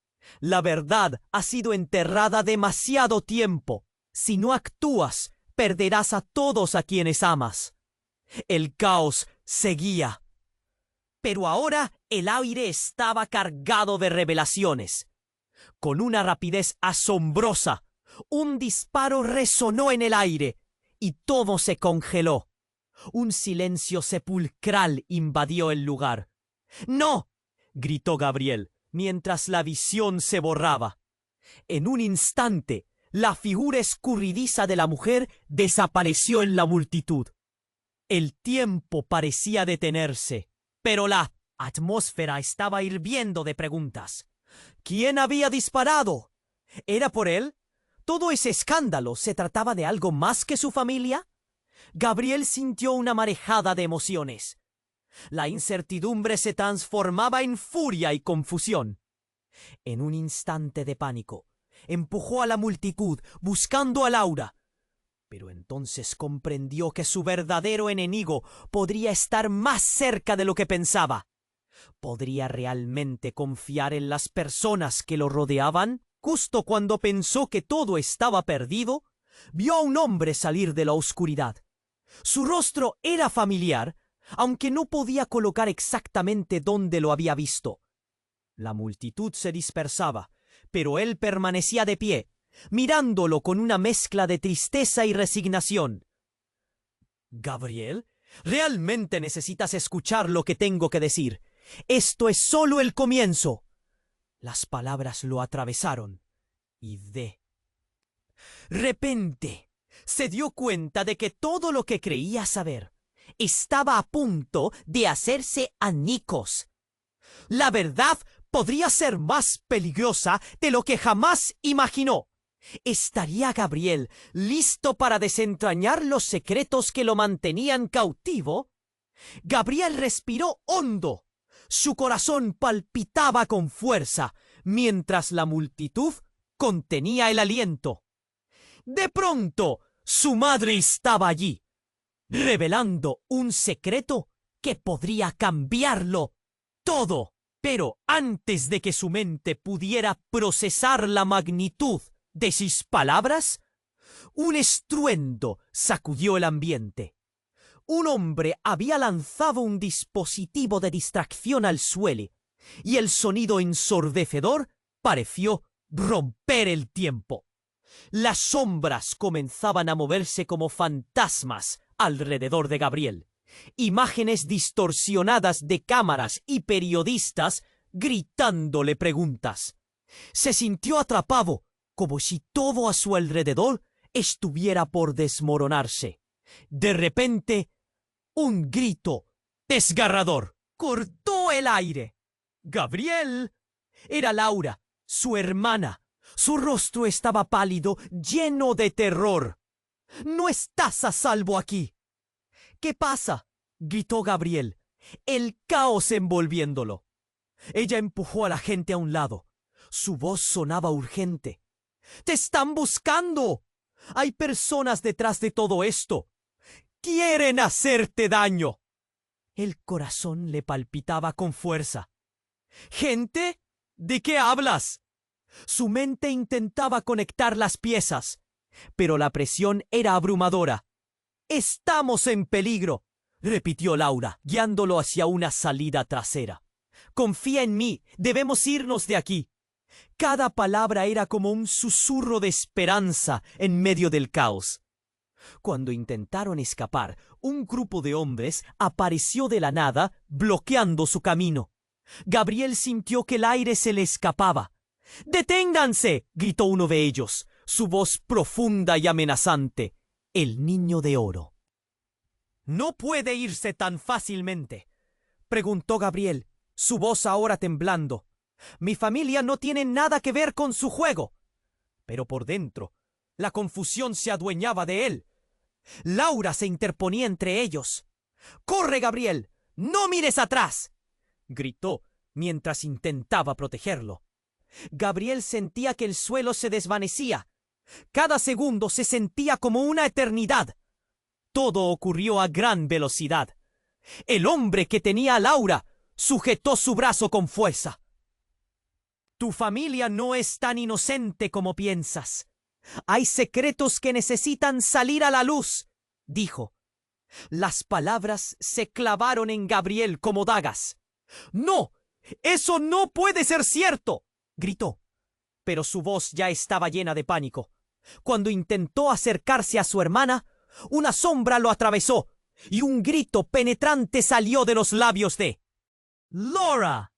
Speaker 1: «La verdad ha sido enterrada demasiado tiempo. Si no actúas, perderás a todos a quienes amas». El caos seguía. Pero ahora el aire estaba cargado de revelaciones. Con una rapidez asombrosa, un disparo resonó en el aire y todo se congeló. Un silencio sepulcral invadió el lugar. «¡No!», gritó Gabriel, mientras la visión se borraba. En un instante, la figura escurridiza de la mujer desapareció en la multitud. El tiempo parecía detenerse, pero la atmósfera estaba hirviendo de preguntas. ¿Quién había disparado? ¿Era por él? ¿Todo ese escándalo se trataba de algo más que su familia? Gabriel sintió una marejada de emociones. La incertidumbre se transformaba en furia y confusión. En un instante de pánico, empujó a la multitud buscando a Laura. Pero entonces comprendió que su verdadero enemigo podría estar más cerca de lo que pensaba. ¿Podría realmente confiar en las personas que lo rodeaban? Justo cuando pensó que todo estaba perdido, vio a un hombre salir de la oscuridad. Su rostro era familiar, aunque no podía colocar exactamente dónde lo había visto. La multitud se dispersaba, pero él permanecía de pie, mirándolo con una mezcla de tristeza y resignación. «Gabriel, realmente necesitas escuchar lo que tengo que decir. Esto es solo el comienzo». Las palabras lo atravesaron y de repente se dio cuenta de que todo lo que creía saber estaba a punto de hacerse añicos. La verdad podría ser más peligrosa de lo que jamás imaginó. ¿Estaría Gabriel listo para desentrañar los secretos que lo mantenían cautivo? Gabriel respiró hondo. Su corazón palpitaba con fuerza, mientras la multitud contenía el aliento. De pronto, su madre estaba allí, revelando un secreto que podría cambiarlo todo. Pero antes de que su mente pudiera procesar la magnitud de sus palabras, un estruendo sacudió el ambiente. Un hombre había lanzado un dispositivo de distracción al suelo, y el sonido ensordecedor pareció romper el tiempo. Las sombras comenzaban a moverse como fantasmas alrededor de Gabriel. Imágenes distorsionadas de cámaras y periodistas gritándole preguntas. Se sintió atrapado, como si todo a su alrededor estuviera por desmoronarse. De repente, un grito desgarrador cortó el aire. ¡Gabriel! Era Laura, su hermana. Su rostro estaba pálido, lleno de terror. «No estás a salvo aquí». «¿Qué pasa?», gritó Gabriel, el caos envolviéndolo. Ella empujó a la gente a un lado. Su voz sonaba urgente. ¡Te están buscando! Hay personas detrás de todo esto. ¡Quieren hacerte daño! El corazón le palpitaba con fuerza. ¿Gente? ¿De qué hablas? Su mente intentaba conectar las piezas, pero la presión era abrumadora. «Estamos en peligro», repitió Laura, guiándolo hacia una salida trasera. «Confía en mí, debemos irnos de aquí». Cada palabra era como un susurro de esperanza en medio del caos. Cuando intentaron escapar, un grupo de hombres apareció de la nada, bloqueando su camino. Gabriel sintió que el aire se le escapaba. «¡Deténganse!», gritó uno de ellos, su voz profunda y amenazante. El niño de oro. «¿No puede irse tan fácilmente?», preguntó Gabriel, su voz ahora temblando. «Mi familia no tiene nada que ver con su juego». Pero por dentro, la confusión se adueñaba de él. Laura se interponía entre ellos. «¡Corre, Gabriel! ¡No mires atrás!», gritó mientras intentaba protegerlo. Gabriel sentía que el suelo se desvanecía. Cada segundo se sentía como una eternidad. Todo ocurrió a gran velocidad. El hombre que tenía a Laura sujetó su brazo con fuerza. «Tu familia no es tan inocente como piensas. Hay secretos que necesitan salir a la luz», dijo. Las palabras se clavaron en Gabriel como dagas. «¡No! ¡Eso no puede ser cierto!», gritó. Pero su voz ya estaba llena de pánico. Cuando intentó acercarse a su hermana, una sombra lo atravesó y un grito penetrante salió de los labios de «¡Laura!».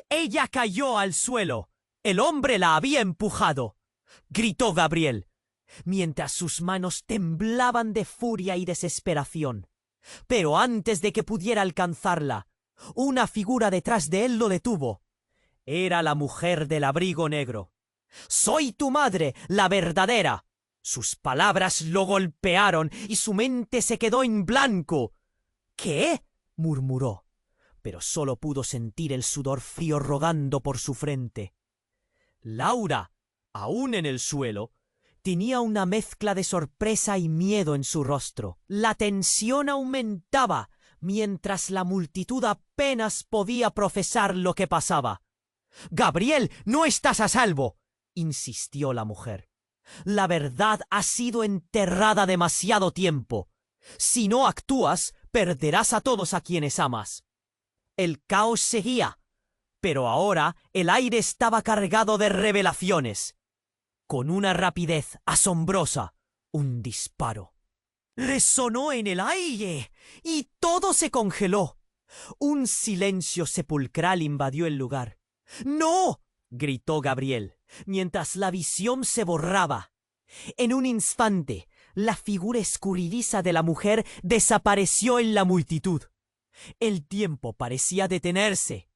Speaker 1: Ella cayó al suelo. El hombre la había empujado. Gritó Gabriel, mientras sus manos temblaban de furia y desesperación. Pero antes de que pudiera alcanzarla, una figura detrás de él lo detuvo. Era la mujer del abrigo negro. «Soy tu madre, la verdadera». Sus palabras lo golpearon y su mente se quedó en blanco. «¿Qué?», murmuró, pero solo pudo sentir el sudor frío rodando por su frente. Laura, aún en el suelo, tenía una mezcla de sorpresa y miedo en su rostro. La tensión aumentaba mientras la multitud apenas podía profesar lo que pasaba. «Gabriel, no estás a salvo», insistió la mujer. «La verdad ha sido enterrada demasiado tiempo. Si no actúas, perderás a todos a quienes amas». El caos seguía, pero ahora el aire estaba cargado de revelaciones. Con una rapidez asombrosa, un disparo resonó en el aire y todo se congeló. Un silencio sepulcral invadió el lugar. «¡No!», gritó Gabriel, mientras la visión se borraba. En un instante, la figura escurridiza de la mujer desapareció en la multitud. El tiempo parecía detenerse,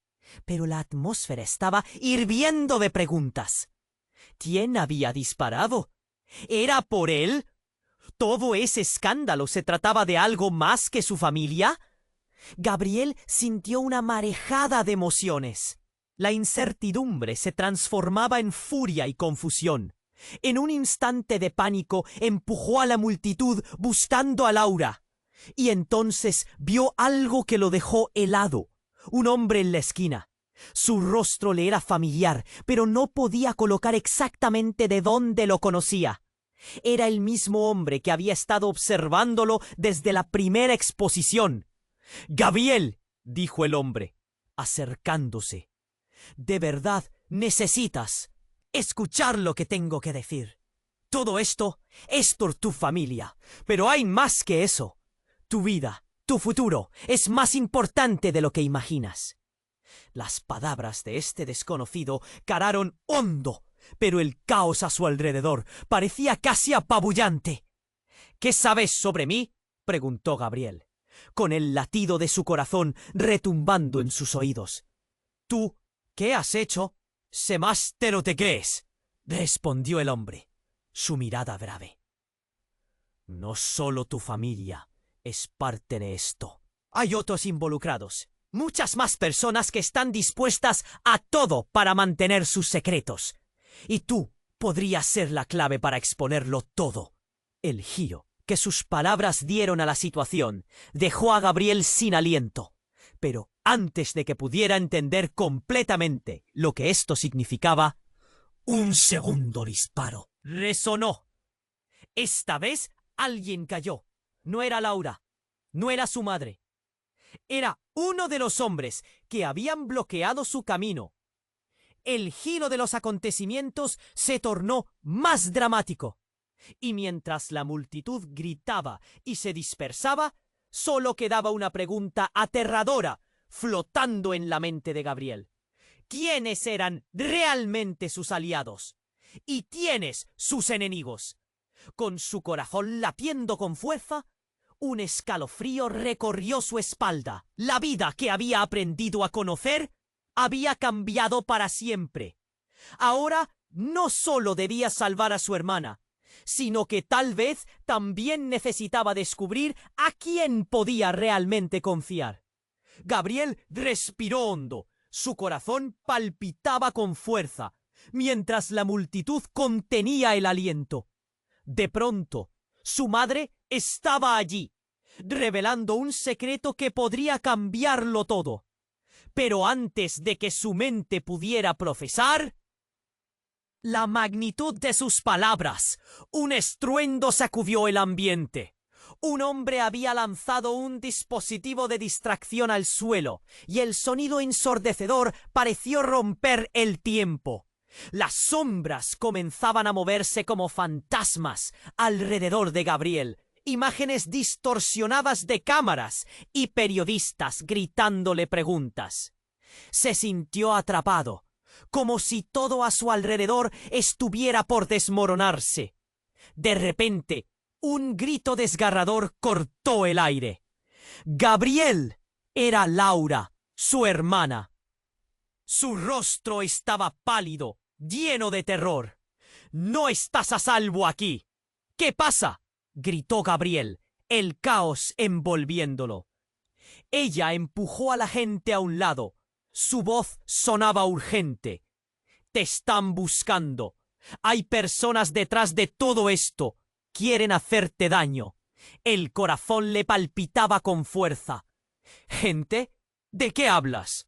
Speaker 1: pero la atmósfera estaba hirviendo de preguntas. ¿Quién había disparado? ¿Era por él? ¿Todo ese escándalo se trataba de algo más que su familia? Gabriel sintió una marejada de emociones. La incertidumbre se transformaba en furia y confusión. En un instante de pánico empujó a la multitud buscando a Laura. Y entonces vio algo que lo dejó helado. Un hombre en la esquina. Su rostro le era familiar, pero no podía colocar exactamente de dónde lo conocía. Era el mismo hombre que había estado observándolo desde la primera exposición. «Gabriel», dijo el hombre, acercándose, «de verdad necesitas escuchar lo que tengo que decir. Todo esto es por tu familia, pero hay más que eso. Tu vida, tu futuro, es más importante de lo que imaginas». Las palabras de este desconocido calaron hondo, pero el caos a su alrededor parecía casi apabullante. «¿Qué sabes sobre mí?», preguntó Gabriel, con el latido de su corazón retumbando en sus oídos. «¿Tú qué has hecho? Sé más de lo que crees», respondió el hombre, su mirada grave. «No solo tu familia es parte de esto», Hay otros involucrados, muchas más personas que están dispuestas a todo para mantener sus secretos. Y tú podrías ser la clave para exponerlo todo. El giro que sus palabras dieron a la situación dejó a Gabriel sin aliento. Pero antes de que pudiera entender completamente lo que esto significaba, un segundo disparo resonó. Esta vez alguien cayó. No era Laura, no era su madre. Era uno de los hombres que habían bloqueado su camino. El giro de los acontecimientos se tornó más dramático. Y mientras la multitud gritaba y se dispersaba, solo quedaba una pregunta aterradora flotando en la mente de Gabriel. ¿Quiénes eran realmente sus aliados? ¿Y quiénes sus enemigos? Con su corazón latiendo con fuerza, un escalofrío recorrió su espalda. La vida que había aprendido a conocer había cambiado para siempre. Ahora no solo debía salvar a su hermana, sino que tal vez también necesitaba descubrir a quién podía realmente confiar. Gabriel respiró hondo. Su corazón palpitaba con fuerza, mientras la multitud contenía el aliento. De pronto, su madre estaba allí, revelando un secreto que podría cambiarlo todo. Pero antes de que su mente pudiera procesar, la magnitud de sus palabras, un estruendo sacudió el ambiente. Un hombre había lanzado un dispositivo de distracción al suelo, y el sonido ensordecedor pareció romper el tiempo. Las sombras comenzaban a moverse como fantasmas alrededor de Gabriel, imágenes distorsionadas de cámaras y periodistas gritándole preguntas. Se sintió atrapado, como si todo a su alrededor estuviera por desmoronarse. De repente, un grito desgarrador cortó el aire. Gabriel era Laura, su hermana. Su rostro estaba pálido, lleno de terror. «¡No estás a salvo aquí!» «¿Qué pasa?», gritó Gabriel, el caos envolviéndolo. Ella empujó a la gente a un lado. Su voz sonaba urgente. «Te están buscando. Hay personas detrás de todo esto. Quieren hacerte daño». El corazón le palpitaba con fuerza. «¿Gente? ¿De qué hablas?».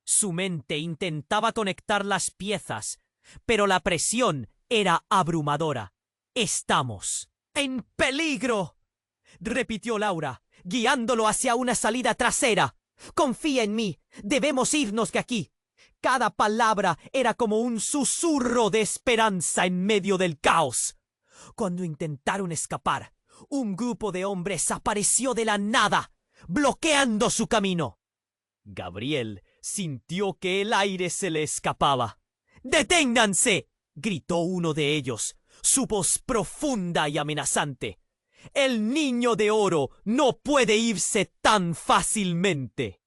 Speaker 1: Su mente intentaba conectar las piezas, pero la presión era abrumadora. «Estamos en peligro», repitió Laura, guiándolo hacia una salida trasera. «Confía en mí. Debemos irnos de aquí». Cada palabra era como un susurro de esperanza en medio del caos. Cuando intentaron escapar, un grupo de hombres apareció de la nada, bloqueando su camino. Gabriel sintió que el aire se le escapaba. «¡Deténganse!», gritó uno de ellos, su voz profunda y amenazante. «El niño de oro no puede irse tan fácilmente».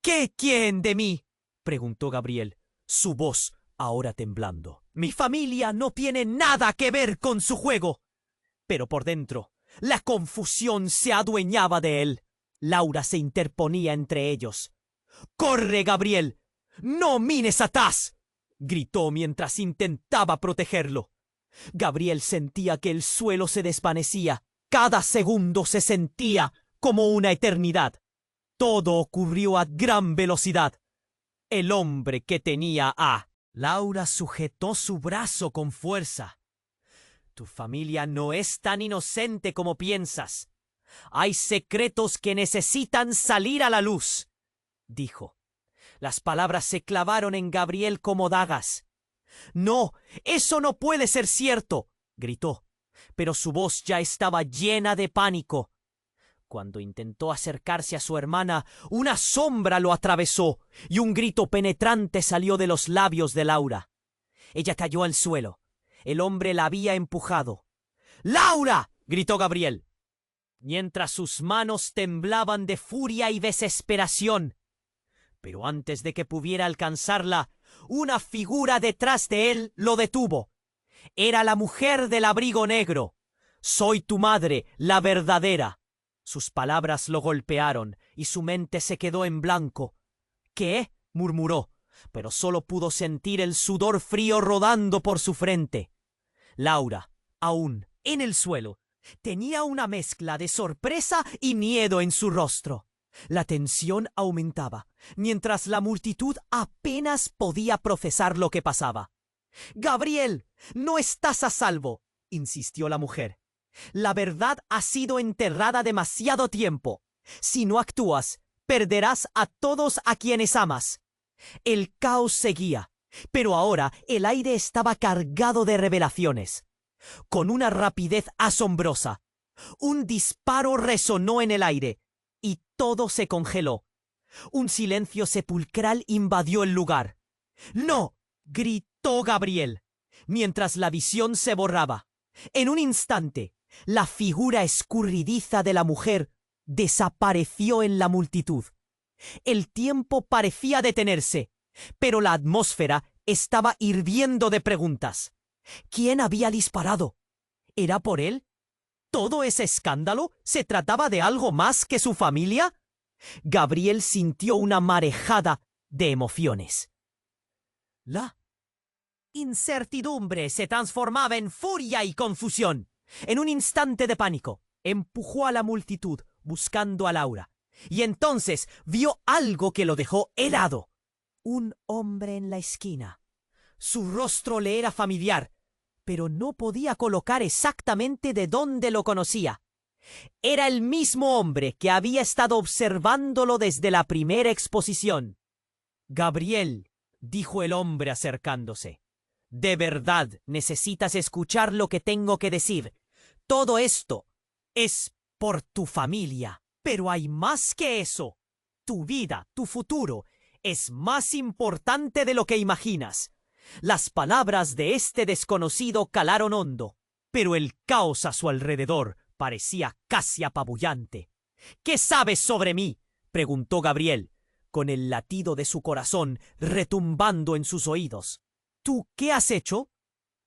Speaker 1: «¿Qué quieren de mí?», preguntó Gabriel, su voz ahora temblando. «Mi familia no tiene nada que ver con su juego». Pero por dentro, la confusión se adueñaba de él. Laura se interponía entre ellos. «¡Corre, Gabriel! ¡No mires atrás!», gritó mientras intentaba protegerlo. Gabriel sentía que el suelo se desvanecía. Cada segundo se sentía como una eternidad. Todo ocurrió a gran velocidad. El hombre que tenía a Laura sujetó su brazo con fuerza. «Tu familia no es tan inocente como piensas. Hay secretos que necesitan salir a la luz», dijo. Las palabras se clavaron en Gabriel como dagas. «¡No! ¡Eso no puede ser cierto!», gritó, pero su voz ya estaba llena de pánico. Cuando intentó acercarse a su hermana, una sombra lo atravesó y un grito penetrante salió de los labios de Laura. Ella cayó al suelo. El hombre la había empujado. «¡Laura!», gritó Gabriel, mientras sus manos temblaban de furia y desesperación. Pero antes de que pudiera alcanzarla, una figura detrás de él lo detuvo. Era la mujer del abrigo negro. «Soy tu madre, la verdadera». Sus palabras lo golpearon y su mente se quedó en blanco. ¿Qué? Murmuró, pero solo pudo sentir el sudor frío rodando por su frente. Laura, aún en el suelo, tenía una mezcla de sorpresa y miedo en su rostro. La tensión aumentaba, mientras la multitud apenas podía procesar lo que pasaba. «Gabriel, no estás a salvo», insistió la mujer. «La verdad ha sido enterrada demasiado tiempo. Si no actúas, perderás a todos a quienes amas». El caos seguía, pero ahora el aire estaba cargado de revelaciones. Con una rapidez asombrosa, un disparo resonó en el aire y todo se congeló. Un silencio sepulcral invadió el lugar. «¡No!», gritó Gabriel, mientras la visión se borraba. En un instante, la figura escurridiza de la mujer desapareció en la multitud. El tiempo parecía detenerse, pero la atmósfera estaba hirviendo de preguntas. ¿Quién había disparado? ¿Era por él? ¿Todo ese escándalo se trataba de algo más que su familia? Gabriel sintió una marejada de emociones. La incertidumbre se transformaba en furia y confusión. En un instante de pánico, empujó a la multitud buscando a Laura, y entonces vio algo que lo dejó helado. Un hombre en la esquina. Su rostro le era familiar, pero no podía colocar exactamente de dónde lo conocía. Era el mismo hombre que había estado observándolo desde la primera exposición. «Gabriel», dijo el hombre acercándose, «de verdad necesitas escuchar lo que tengo que decir. Todo esto es por tu familia, pero hay más que eso. Tu vida, tu futuro, es más importante de lo que imaginas». Las palabras de este desconocido calaron hondo, pero el caos a su alrededor parecía casi apabullante. «¿Qué sabes sobre mí?», preguntó Gabriel, con el latido de su corazón retumbando en sus oídos. «¿Tú qué has hecho?».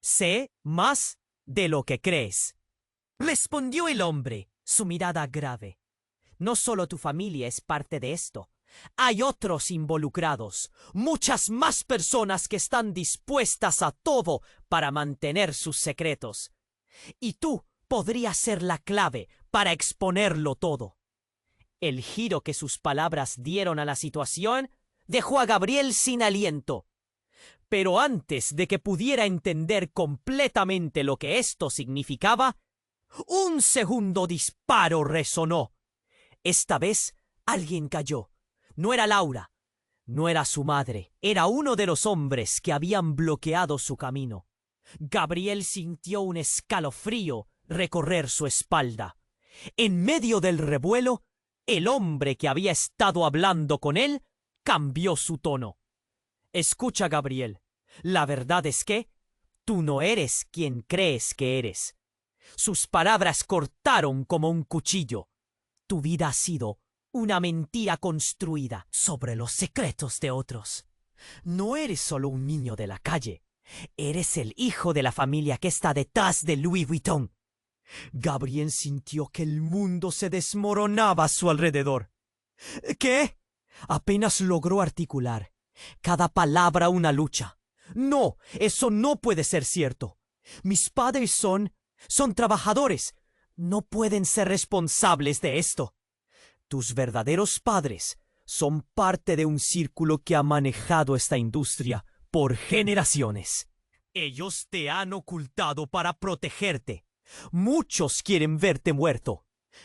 Speaker 1: «Sé más de lo que crees», respondió el hombre, su mirada grave. «No solo tu familia es parte de esto. Hay otros involucrados, muchas más personas que están dispuestas a todo para mantener sus secretos. Y tú podrías ser la clave para exponerlo todo». El giro que sus palabras dieron a la situación dejó a Gabriel sin aliento. Pero antes de que pudiera entender completamente lo que esto significaba, un segundo disparo resonó. Esta vez alguien cayó. No era Laura, no era su madre, era uno de los hombres que habían bloqueado su camino. Gabriel sintió un escalofrío recorrer su espalda. En medio del revuelo, el hombre que había estado hablando con él cambió su tono. «Escucha, Gabriel, la verdad es que tú no eres quien crees que eres». Sus palabras cortaron como un cuchillo. «Tu vida ha sido una mentira construida sobre los secretos de otros. No eres solo un niño de la calle. Eres el hijo de la familia que está detrás de Louis Vuitton». Gabriel sintió que el mundo se desmoronaba a su alrededor. «¿Qué?». Apenas logró articular. Cada palabra una lucha. «No, eso no puede ser cierto. Mis padres son trabajadores. No pueden ser responsables de esto. Tus verdaderos padres son parte de un círculo que ha manejado esta industria por generaciones. Ellos te han ocultado para protegerte. Muchos quieren verte muerto.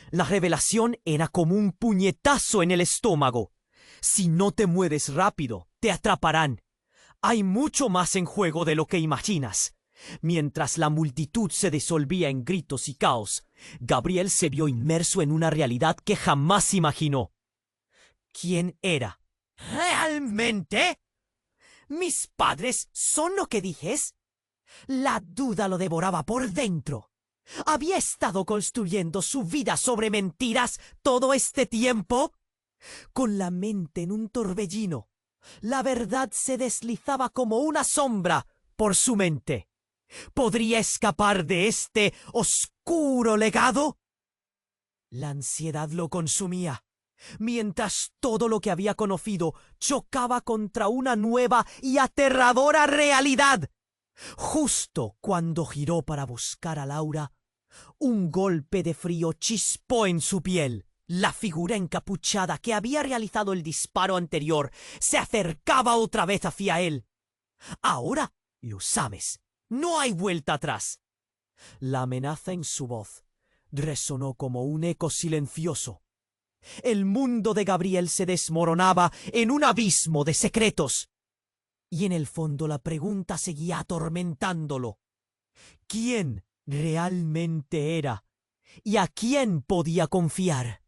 Speaker 1: La revelación era como un puñetazo en el estómago. Si no te mueres rápido, te atraparán. Hay mucho más en juego de lo que imaginas». Mientras la multitud se disolvía en gritos y caos, Gabriel se vio inmerso en una realidad que jamás imaginó. ¿Quién era? ¿Realmente? ¿Mis padres son lo que dijes? La duda lo devoraba por dentro. ¿Había estado construyendo su vida sobre mentiras todo este tiempo? Con la mente en un torbellino, la verdad se deslizaba como una sombra por su mente. ¿Podría escapar de este oscuro legado? La ansiedad lo consumía, mientras todo lo que había conocido chocaba contra una nueva y aterradora realidad. Justo cuando giró para buscar a Laura, un golpe de frío chispó en su piel. La figura encapuchada que había realizado el disparo anterior se acercaba otra vez hacia él. Ahora lo sabes, no hay vuelta atrás. La amenaza en su voz resonó como un eco silencioso. El mundo de Gabriel se desmoronaba en un abismo de secretos. Y en el fondo la pregunta seguía atormentándolo. ¿Quién realmente era? ¿Y a quién podía confiar?